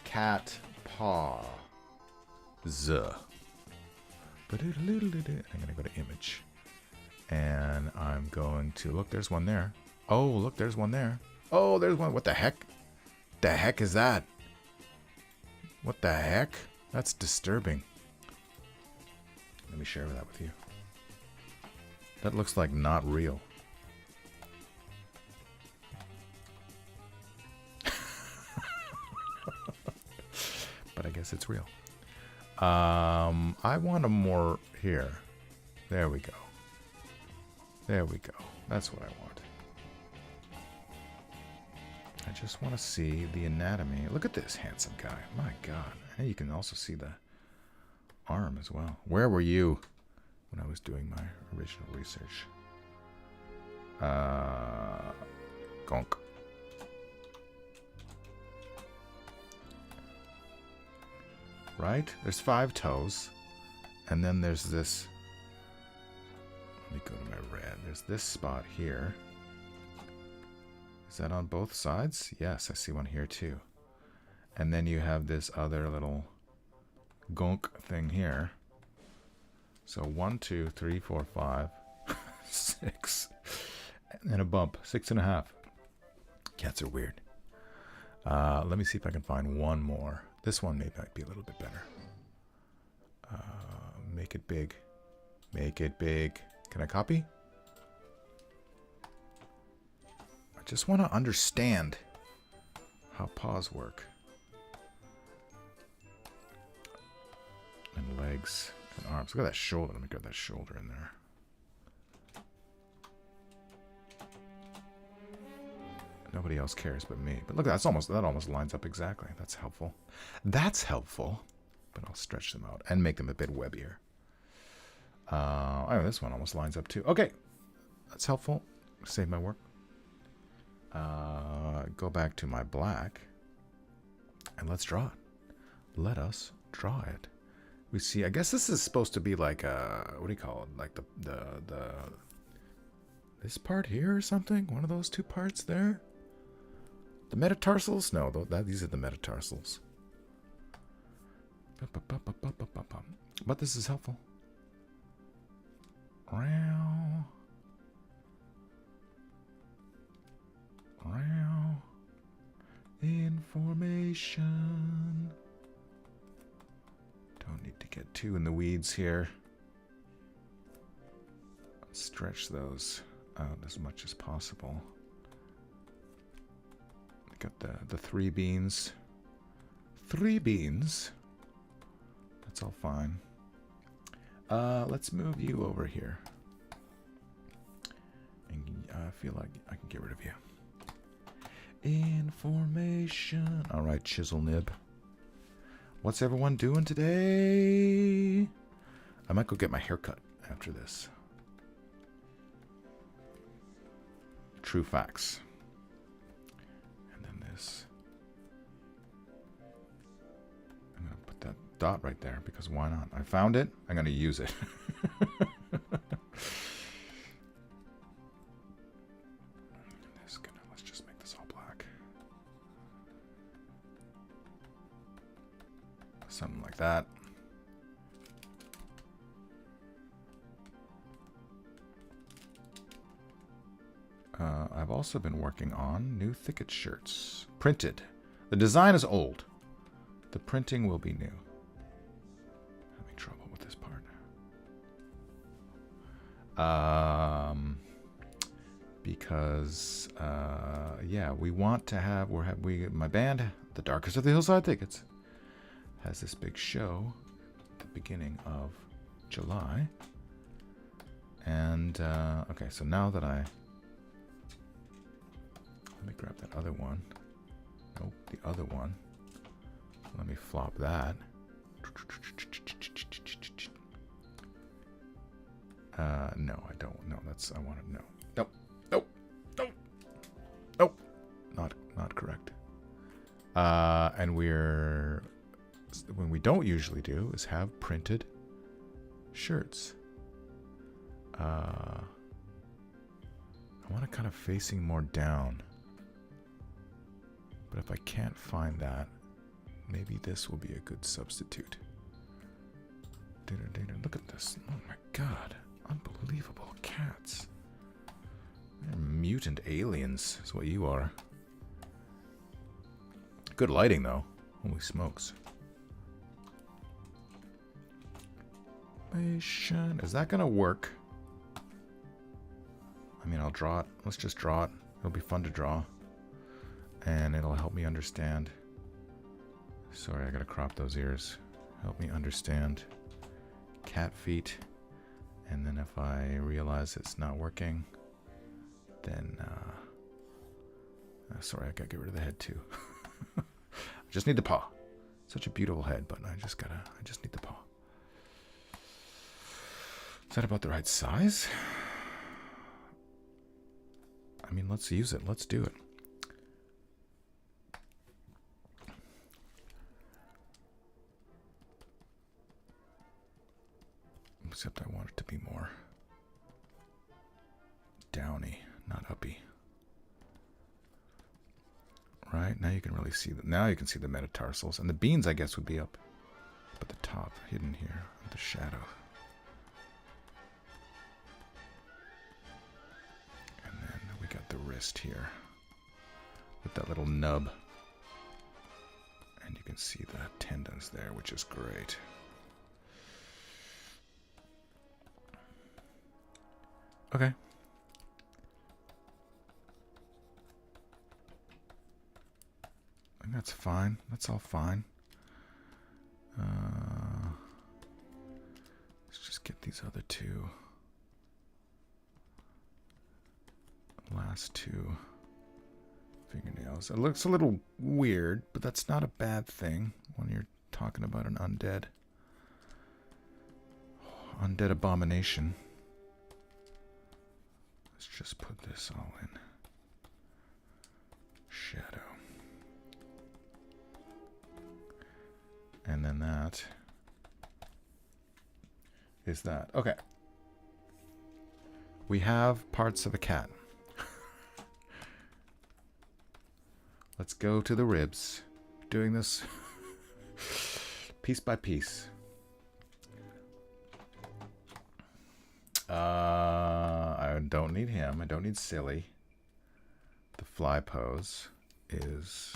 cat paw. I'm gonna go to image. And I'm going to look, there's one there. Oh, look, there's one there. Oh, there's one. What the heck? The heck is that? What the heck? That's disturbing. Let me share that with you. That looks like not real. But I guess it's real. I want a more here. There we go. There we go. That's what I want. I just want to see the anatomy. Look at this handsome guy. My God. And you can also see the arm as well. Where were you when I was doing my original research? Gonk. Right? There's 5 toes. And then there's this. Let me go to my red. There's this spot here. Is that on both sides? Yes, I see one here too. And then you have this other little gonk thing here. So 1, 2, 3, 4, 5, 6. And then a bump. 6.5. Cats are weird. Let me see if I can find one more. This one might be a little bit better. Make it big. Make it big. Can I copy? I just want to understand how paws work. And legs and arms. Look at that shoulder. Let me get that shoulder in there. Nobody else cares but me. But look, that almost lines up exactly. That's helpful. That's helpful. But I'll stretch them out and make them a bit webbier. Oh, this one almost lines up too. Okay, that's helpful. Save my work. Go back to my black, and let's draw it. Let us draw it. We see. I guess this is supposed to be like a, what do you call it? Like the this part here or something. One of those 2 parts there. The metatarsals? No, these are the metatarsals. But this is helpful. Information. Don't need to get too in the weeds here. Stretch those out as much as possible. I got the 3 beans. 3 beans. That's all fine. Let's move you over here. And I feel like I can get rid of you. Information. All right, Chisel Nib. What's everyone doing today? I might go get my haircut after this. True facts. And then this. I'm going to put that dot right there because why not? I found it. I'm going to use it. Let's just make this all black. Something like that. I've also been working on new thicket shirts. Printed. The design is old. The printing will be new. Having trouble with this part. Because yeah, we want to have my band, the Darkest of the Hillside Thickets, has this big show at the beginning of July. And okay, so now that let me grab that other one. Nope, the other one. Let me flop that. No, I don't. No, I want to. No. Nope. Nope. Nope. Nope. Not correct. And when we don't usually do is have printed shirts. I want it kind of facing more down. But if I can't find that, maybe this will be a good substitute. Look at this. Oh my god. Unbelievable cats. They're mutant aliens is what you are. Good lighting though. Holy smokes. Is that gonna work? I mean, I'll draw it. Let's just draw it. It'll be fun to draw. And it'll help me understand. Sorry, I gotta crop those ears. Help me understand cat feet. And then if I realize it's not working, then sorry, I gotta get rid of the head too. I just need the paw. Such a beautiful head, but I just need the paw. Is that about the right size? I mean, let's use it. Let's do it. Except I want it to be more downy, not uppy. Right? Now you can really see now you can see the metatarsals. And the beans, I guess, would be up at the top, hidden here, in the shadow. And then we got the wrist here with that little nub. And you can see the tendons there, which is great. Okay. And that's fine. That's all fine. Let's just get these other two. Last two fingernails. It looks a little weird, but that's not a bad thing when you're talking about an undead abomination. Let's just put this all in shadow. And then that is that. Okay. We have parts of a cat. Let's go to the ribs. Doing this piece by piece. I don't need him. I don't need Silly. The fly pose is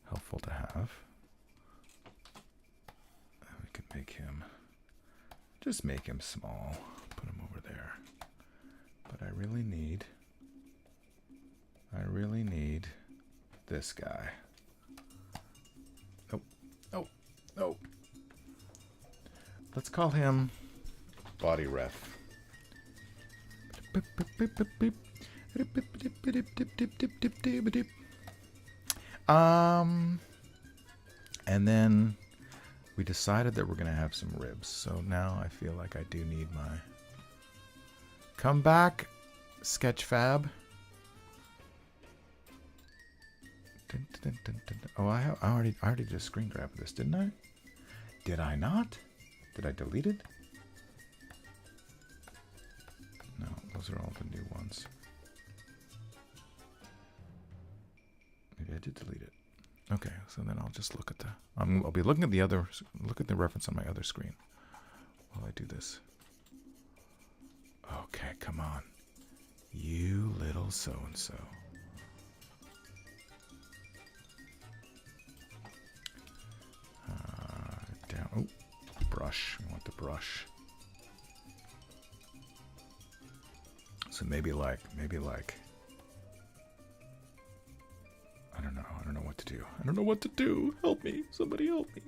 helpful to have. We can make him, just make him small. Put him over there. But I really need this guy. Nope. Nope. Nope. Let's call him Body Ref. And then we decided that we're gonna have some ribs. So now I feel like I do need my come back, Sketchfab. Oh, I already did a screen grab of this, didn't I? Did I not? Did I delete it? No, those are all the new ones. Maybe I did delete it. Okay, so then I'll just look at the. I'll be looking at the other. Look at the reference on my other screen while I do this. Okay, come on, you little so and so. Down. Oh, brush. We want the brush. So maybe like. I don't know. I don't know what to do. I don't know what to do. Help me. Somebody help me.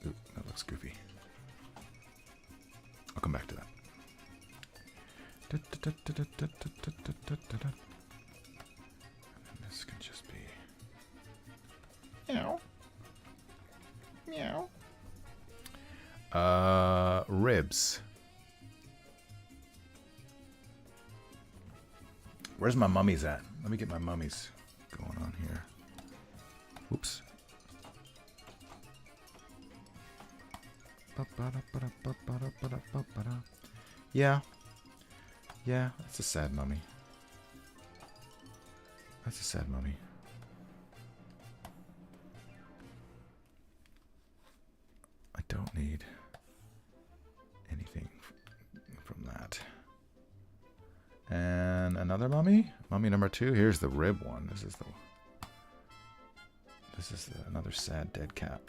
Ooh, that looks goofy. I'll come back to that. And this can just be. Meow. Meow. Ribs. Where's my mummies at? Let me get my mummies going on here. Whoops. Yeah. Yeah, that's a sad mummy. That's a sad mummy. I don't need anything from that. And another mummy? Mummy number 2. Here's the rib one. This is another sad dead cat.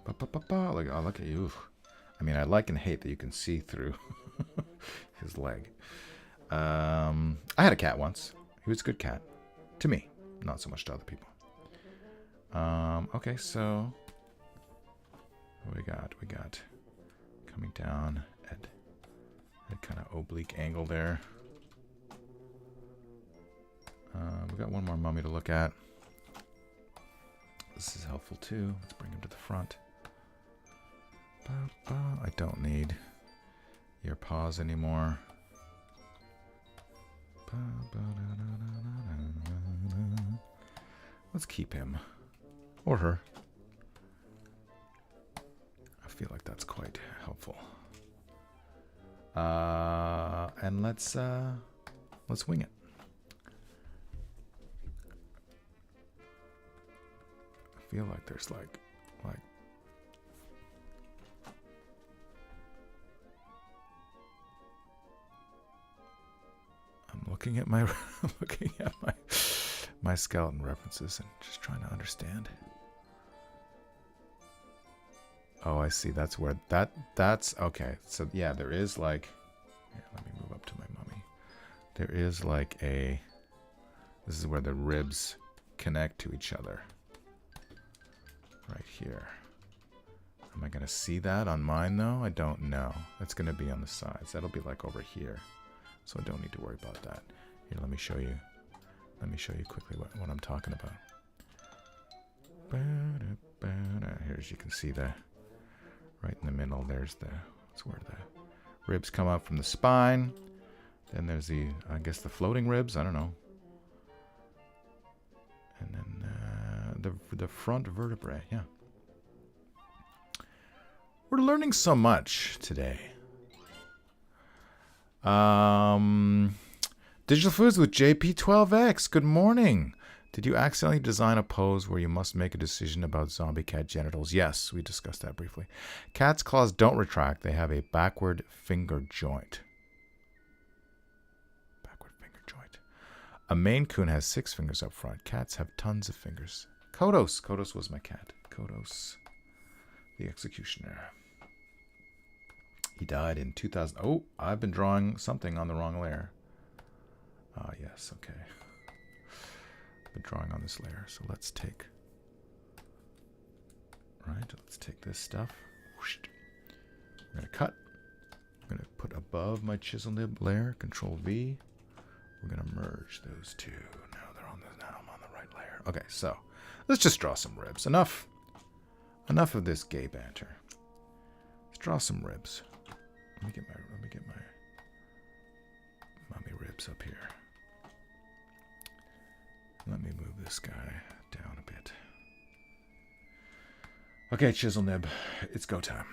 Look, oh, look at you. I mean, I like and hate that you can see through his leg. I had a cat once. He was a good cat. To me. Not so much to other people. Okay, so what we got coming down at a kind of oblique angle there. We got one more mummy to look at. This is helpful too. Let's bring him to the front. I don't need your paws anymore. Let's keep him. Or her. I feel like that's quite helpful. And let's wing it. I feel like there's like I'm looking at my my skeleton references and just trying to understand. Oh, I see. That's where that's okay. So yeah, there is like here, let me move up to my mummy. There is like this is where the ribs connect to each other. Right here. Am I gonna see that on mine though? I don't know. That's gonna be on the sides. That'll be like over here. So I don't need to worry about that. Here, let me show you. Let me show you quickly what I'm talking about. Here, as you can see, right in the middle, that's where the ribs come up from the spine. Then there's I guess the floating ribs. I don't know. And then the front vertebrae. Yeah. We're learning so much today. Digital Foods with JP12X. Good morning. Did you accidentally design a pose where you must make a decision about zombie cat genitals? Yes, we discussed that briefly. Cats' claws don't retract. They have a backward finger joint. Backward finger joint. A Maine Coon has 6 fingers up front. Cats have tons of fingers. Kodos. Kodos was my cat. Kodos, the executioner. He died in 2000. Oh, I've been drawing something on the wrong layer. Ah, yes, okay. Been drawing on this layer, so let's take. Right, let's take this stuff. We're gonna cut. I'm gonna put above my chisel nib layer. Control V. We're gonna merge those two. Now I'm on the right layer. Okay, so let's just draw some ribs. Enough of this gay banter. Let's draw some ribs. Let me get my mummy ribs up here. Let me move this guy down a bit. Okay, chisel nib, it's go time.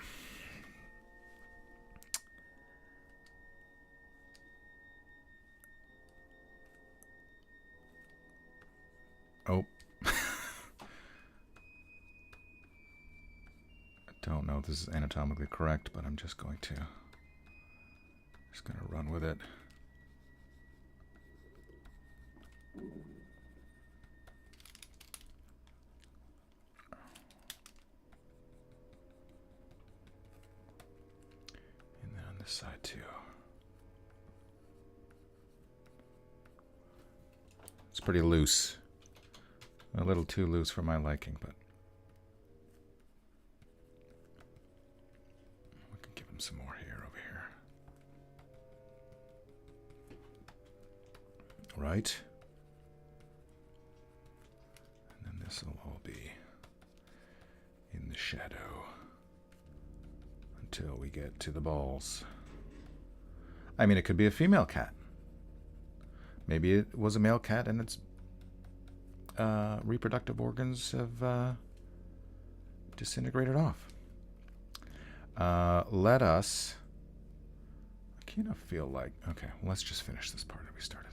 Oh. I don't know if this is anatomically correct, but I'm just going to run with it. And then on this side too. It's pretty loose. A little too loose for my liking, but we can give him some more hair over here. Right. And then this will all be in the shadow until we get to the balls. I mean, it could be a female cat. Maybe it was a male cat and its reproductive organs have disintegrated off. Let us... I kind of feel like... Okay, well, let's just finish this part that we started.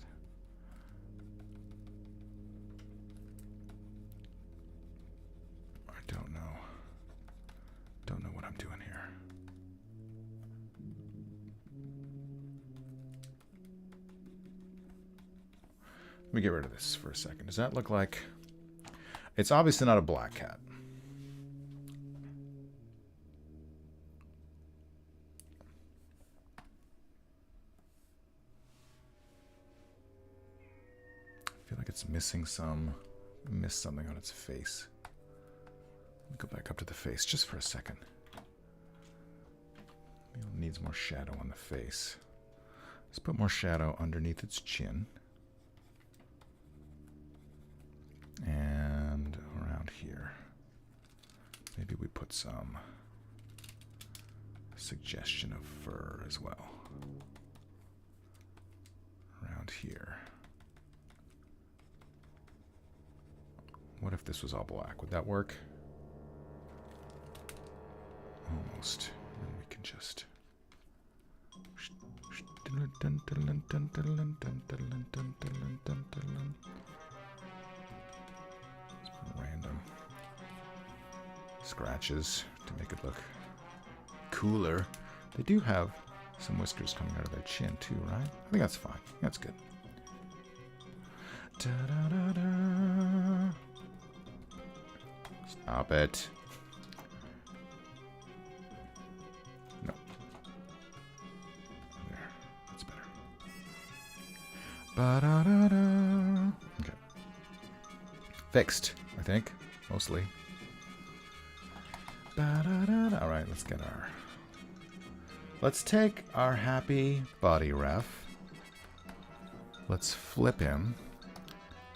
I don't know. Don't know what I'm doing here. Let me get rid of this for a second. Does that look like... It's obviously not a black cat. I feel like it's missing some... Missed something on its face. Let me go back up to the face just for a second. It needs more shadow on the face. Let's put more shadow underneath its chin. And around here. Maybe we put some suggestion of fur as well. Around here. What if this was all black? Would that work? Almost. And we can just... Random scratches to make it look cooler. They do have some whiskers coming out of their chin too, right? I think that's fine. That's good. Da, da, da, da. Stop it. No. There. That's better. Ba da da da. Okay. Fixed, I think, mostly. Ba-da-da-da. All right, let's get our... Let's take our happy body ref. Let's flip him.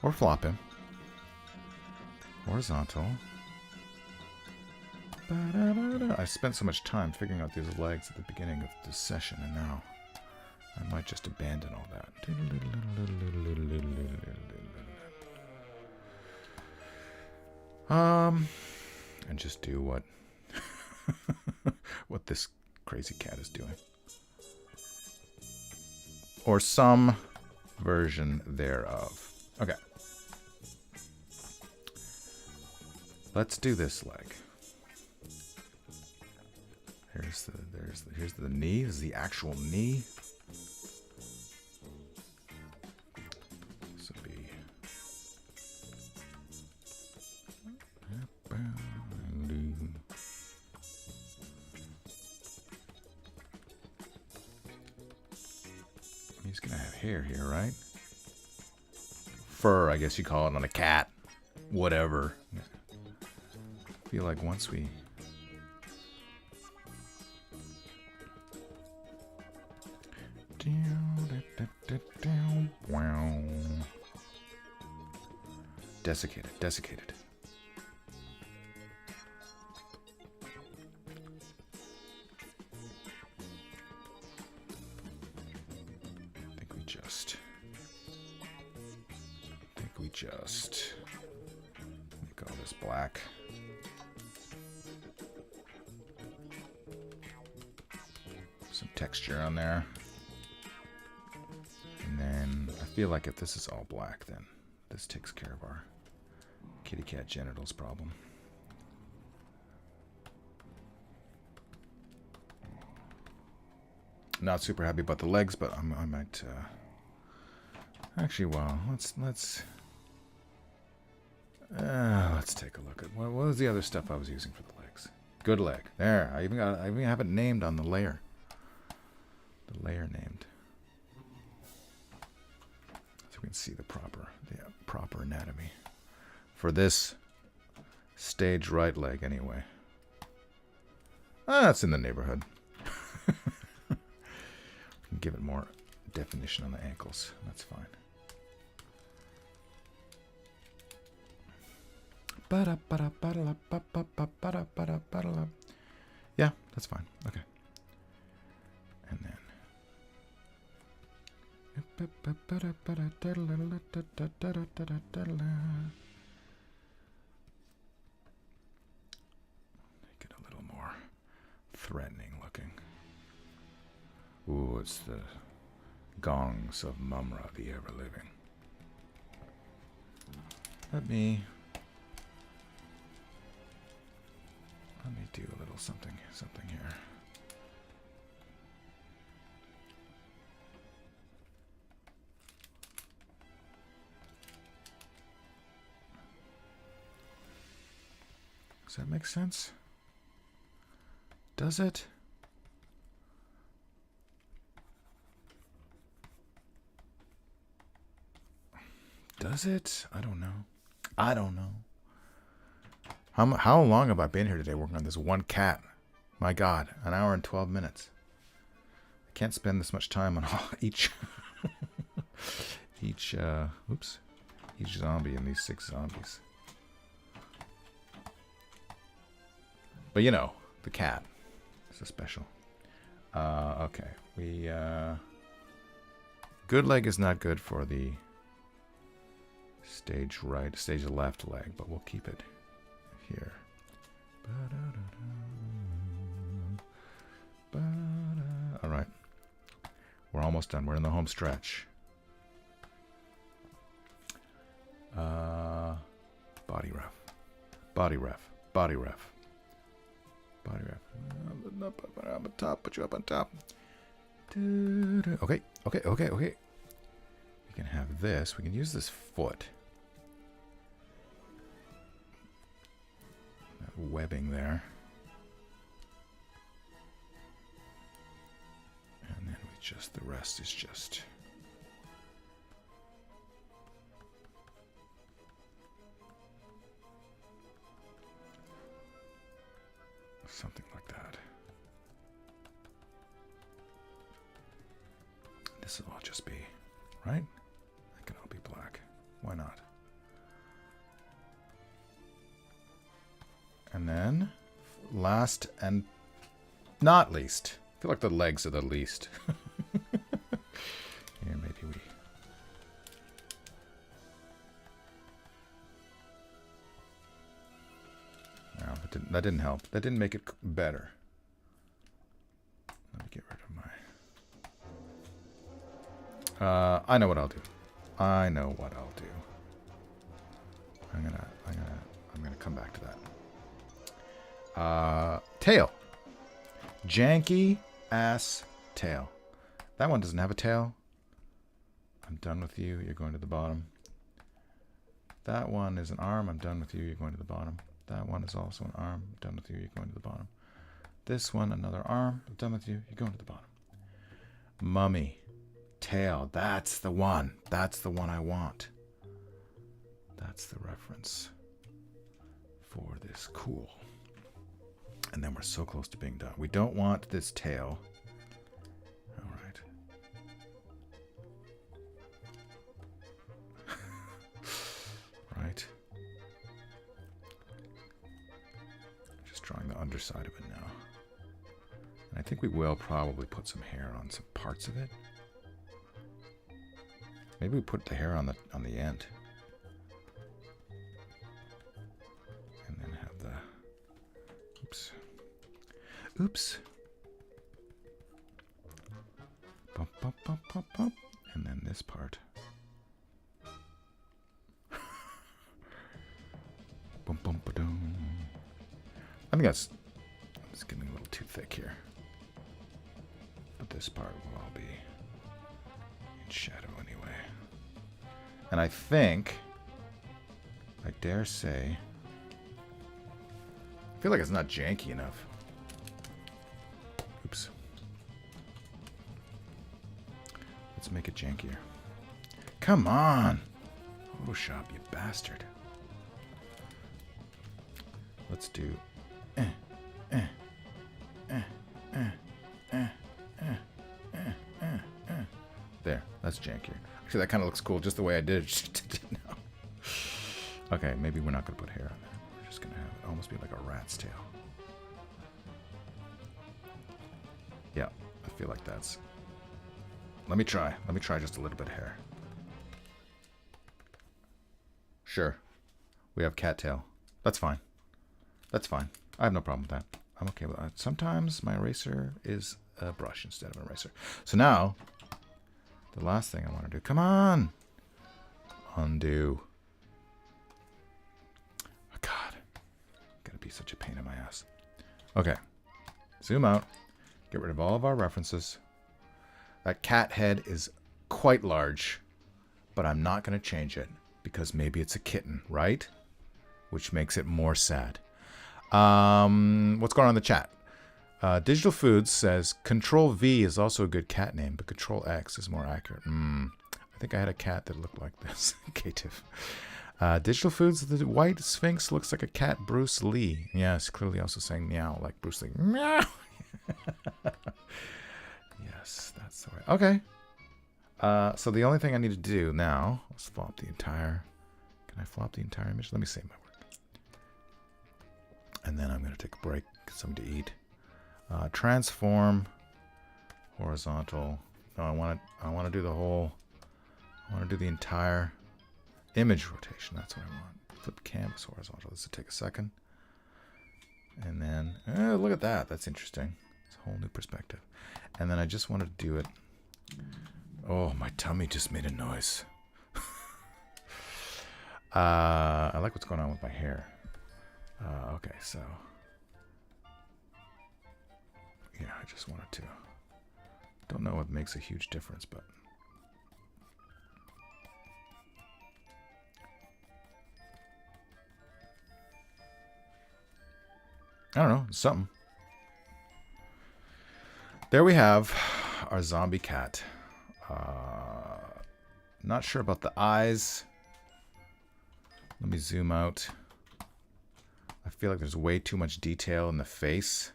Or flop him. Horizontal. Ba-da-da-da. I spent so much time figuring out these legs at the beginning of this session, and now I might just abandon all that. And just do what what this crazy cat is doing. Or some version thereof. Okay. Let's do this leg. Here's the knee. This is the actual knee. This will be hair here, right? Fur, I guess you call it on a cat. Whatever. I feel like once we... Desiccated, desiccated. I think we just make all this black. Some texture on there. And then I feel like if this is all black, then this takes care of our kitty cat genitals problem. Not super happy about the legs, but I might actually. Well, let's take a look at what was the other stuff I was using for the legs. Good leg. There, I even have it named on the layer. The layer named, so we can see the proper anatomy for this stage right leg. Anyway, that's in the neighborhood. We can give it more definition on the ankles. That's fine. Yeah, that's fine. Okay. And then make it a little more threatening looking. Ooh, it's the gongs of Mumra, the ever-living. Let me do a little something here. Does that make sense? Does it? Does it? I don't know. I don't know. How long have I been here today working on this one cat? My God, an hour and 12 minutes. I can't spend this much time on each zombie in these 6 zombies. But you know, the cat is a special. Okay, good leg is not good for the stage left leg, but we'll keep it here. All right, we're almost done. We're in the home stretch. Body ref. I'm on top. Put you up on top. Okay. We can have this. We can use this foot. That webbing there. And then the rest is just... something like that. This will all just be, right? It can all be black. Why not? And then, last and not least. I feel like the legs are the least. Here, maybe we... No, that didn't help. That didn't make it better. Let me get rid of my... I know what I'll do. I'm gonna come back to that. Tail. Janky ass tail. That one doesn't have a tail. I'm done with you. You're going to the bottom. That one is an arm. I'm done with you. You're going to the bottom. That one is also an arm. I'm done with you. You're going to the bottom. This one, another arm. I'm done with you. You're going to the bottom. Mummy. Tail. That's the one. That's the one I want. That's the reference for this. Cool. And then we're so close to being done. We don't want this tail. All right. Right. Just drawing the underside of it now. And I think we will probably put some hair on some parts of it. Maybe we put the hair on the end. And then have the oops. Bump, bump, bump, bump, bump. And then this part. Bum, bum, ba-dum. I think that's getting a little too thick here. But this part will all be in shadow anyway. And I think, I dare say, I feel like it's not janky enough. Oops. Let's make it jankier. Come on! Photoshop, you bastard. Let's do there, that's jankier. Actually, that kind of looks cool, just the way I did it now. Okay, maybe we're not going to put hair on that. We're just going to have it almost be like a rat's tail. Yeah, I feel like that's... Let me try just a little bit of hair. Sure. We have cattail. That's fine. That's fine. I have no problem with that. I'm okay with that. Sometimes my eraser is a brush instead of an eraser. So now, the last thing I want to do. Come on! Undo. Oh, God. Gotta be such a pain in my ass. Okay. Zoom out. Get rid of all of our references. That cat head is quite large, but I'm not going to change it because maybe it's a kitten, right? Which makes it more sad. What's going on in the chat? Digital Foods says Control V is also a good cat name, but Control X is more accurate. I think I had a cat that looked like this. Cative. Digital Foods, the white sphinx looks like a cat, Bruce Lee. Yeah, it's clearly also saying meow like Bruce Lee. Meow. Yes, that's the way. Okay. So the only thing I need to do now is flop the entire... Can I flop the entire image? Let me save my work. And then I'm going to take a break, get something to eat. Transform, horizontal. No, I want to do the whole. I want to do the entire image rotation. That's what I want. Flip canvas horizontal. This will take a second. And then, look at that. That's interesting. It's a whole new perspective. And then I just want to do it. Oh, my tummy just made a noise. I like what's going on with my hair. Okay, so yeah, I just wanted to. Don't know what makes a huge difference, but I don't know, something. There we have our zombie cat. Not sure about the eyes. Let me zoom out. I feel like there's way too much detail in the face.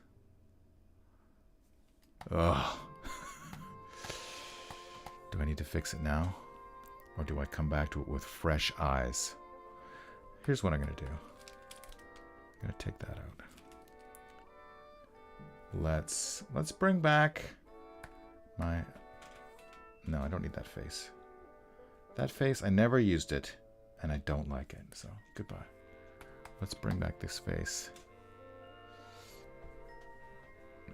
Ugh. Do I need to fix it now? Or do I come back to it with fresh eyes? Here's what I'm going to do. I'm going to take that out. Let's bring back my... No, I don't need that face. That face, I never used it, and I don't like it, so goodbye. Let's bring back this face. I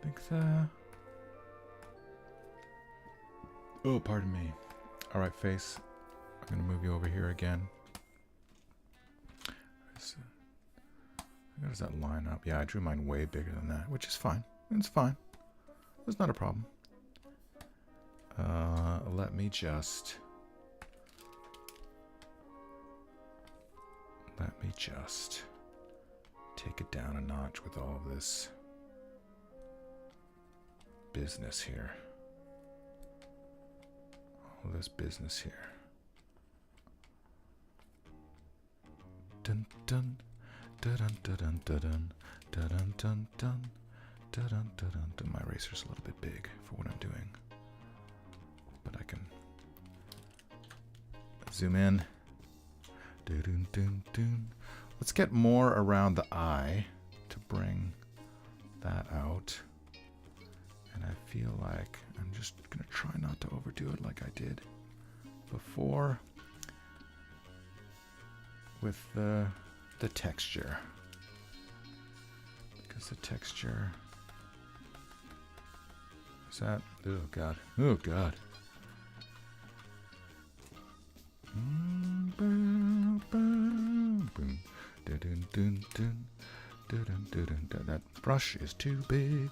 think so. Oh, pardon me. All right, face. I'm going to move you over here again. How does that line up? Yeah, I drew mine way bigger than that, which is fine. It's fine. It's not a problem. Let me just take it down a notch with all of this business here. all this business here. Dun dun dun dun dun dun dun dun dun dun dun dun dun dun. My eraser's a little bit big for what I'm doing, but I can zoom in. Dun dun dun dun. Let's get more around the eye to bring that out. And I feel like I'm just going to try not to overdo it like I did before with the texture. Because the texture... Is that... Oh, God. Oh, God. That brush is too big.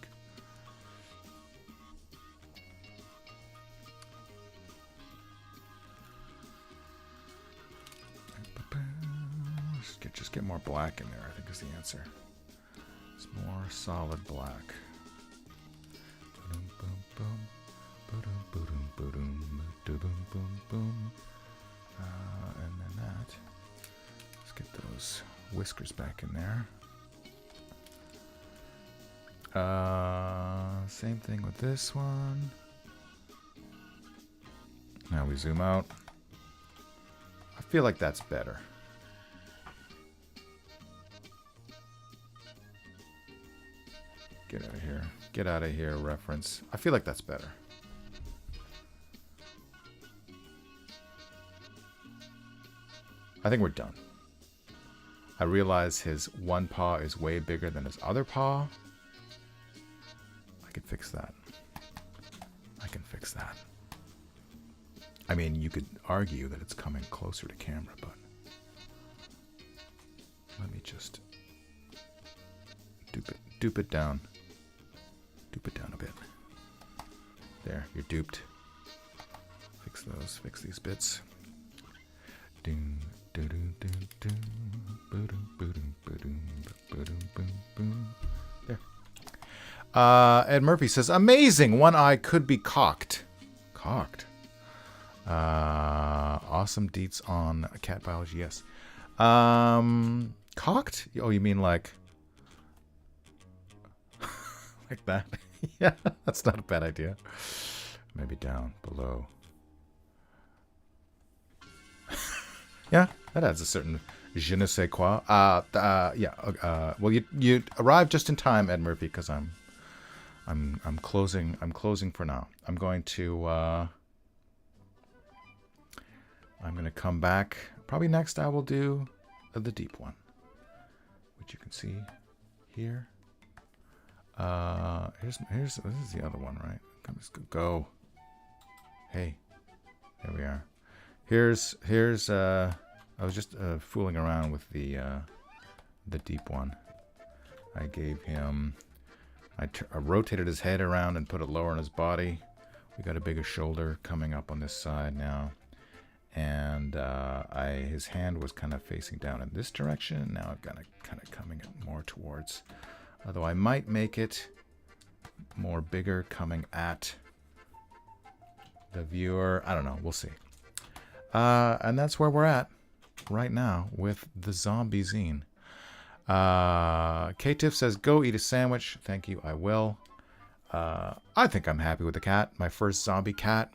Just get more black in there, I think is the answer. It's more solid black. And then that. Let's get those whiskers back in there. Same thing with this one. Now we zoom out. I feel like that's better. Get out of here. Get out of here, reference. I feel like that's better. I think we're done. I realize his one paw is way bigger than his other paw. I can fix that. I can fix that. I mean, you could argue that it's coming closer to camera, but let me just dupe it down. Dupe it down a bit. There, you're duped. Fix those, fix these bits. There. Ed Murphy says, amazing! One eye could be cocked. Cocked. Awesome deets on cat biology, yes. Cocked? Oh, you mean like... like that? Yeah, that's not a bad idea. Maybe down, below. Yeah, that adds a certain je ne sais quoi. Well, you arrived just in time, Ed Murphy, because I'm closing. I'm closing for now. I'm going to come back. Probably next I will do the deep one, which you can see here. This is the other one, right? Let's go. Hey, there we are. Here's I was just fooling around with the deep one. I gave him, I rotated his head around and put it lower on his body. We got a bigger shoulder coming up on this side now, and his hand was kind of facing down in this direction. Now I've got it kind of coming more towards. Although I might make it more bigger coming at the viewer. I don't know. We'll see. And that's where we're at right now with the zombie zine. K-Tiff says, go eat a sandwich. Thank you. I will. I think I'm happy with the cat. My first zombie cat.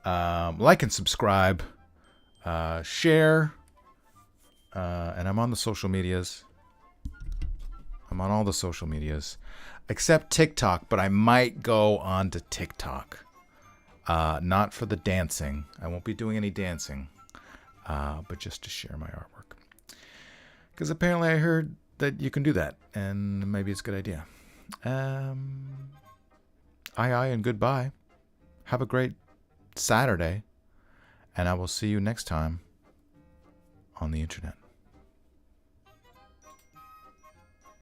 Like and subscribe. Share. And I'm on the social medias. I'm on all the social medias. Except TikTok, but I might go on to TikTok. Not for the dancing. I won't be doing any dancing. But just to share my artwork. Because apparently I heard that you can do that. And maybe it's a good idea. Aye and goodbye. Have a great Saturday. And I will see you next time on the internet.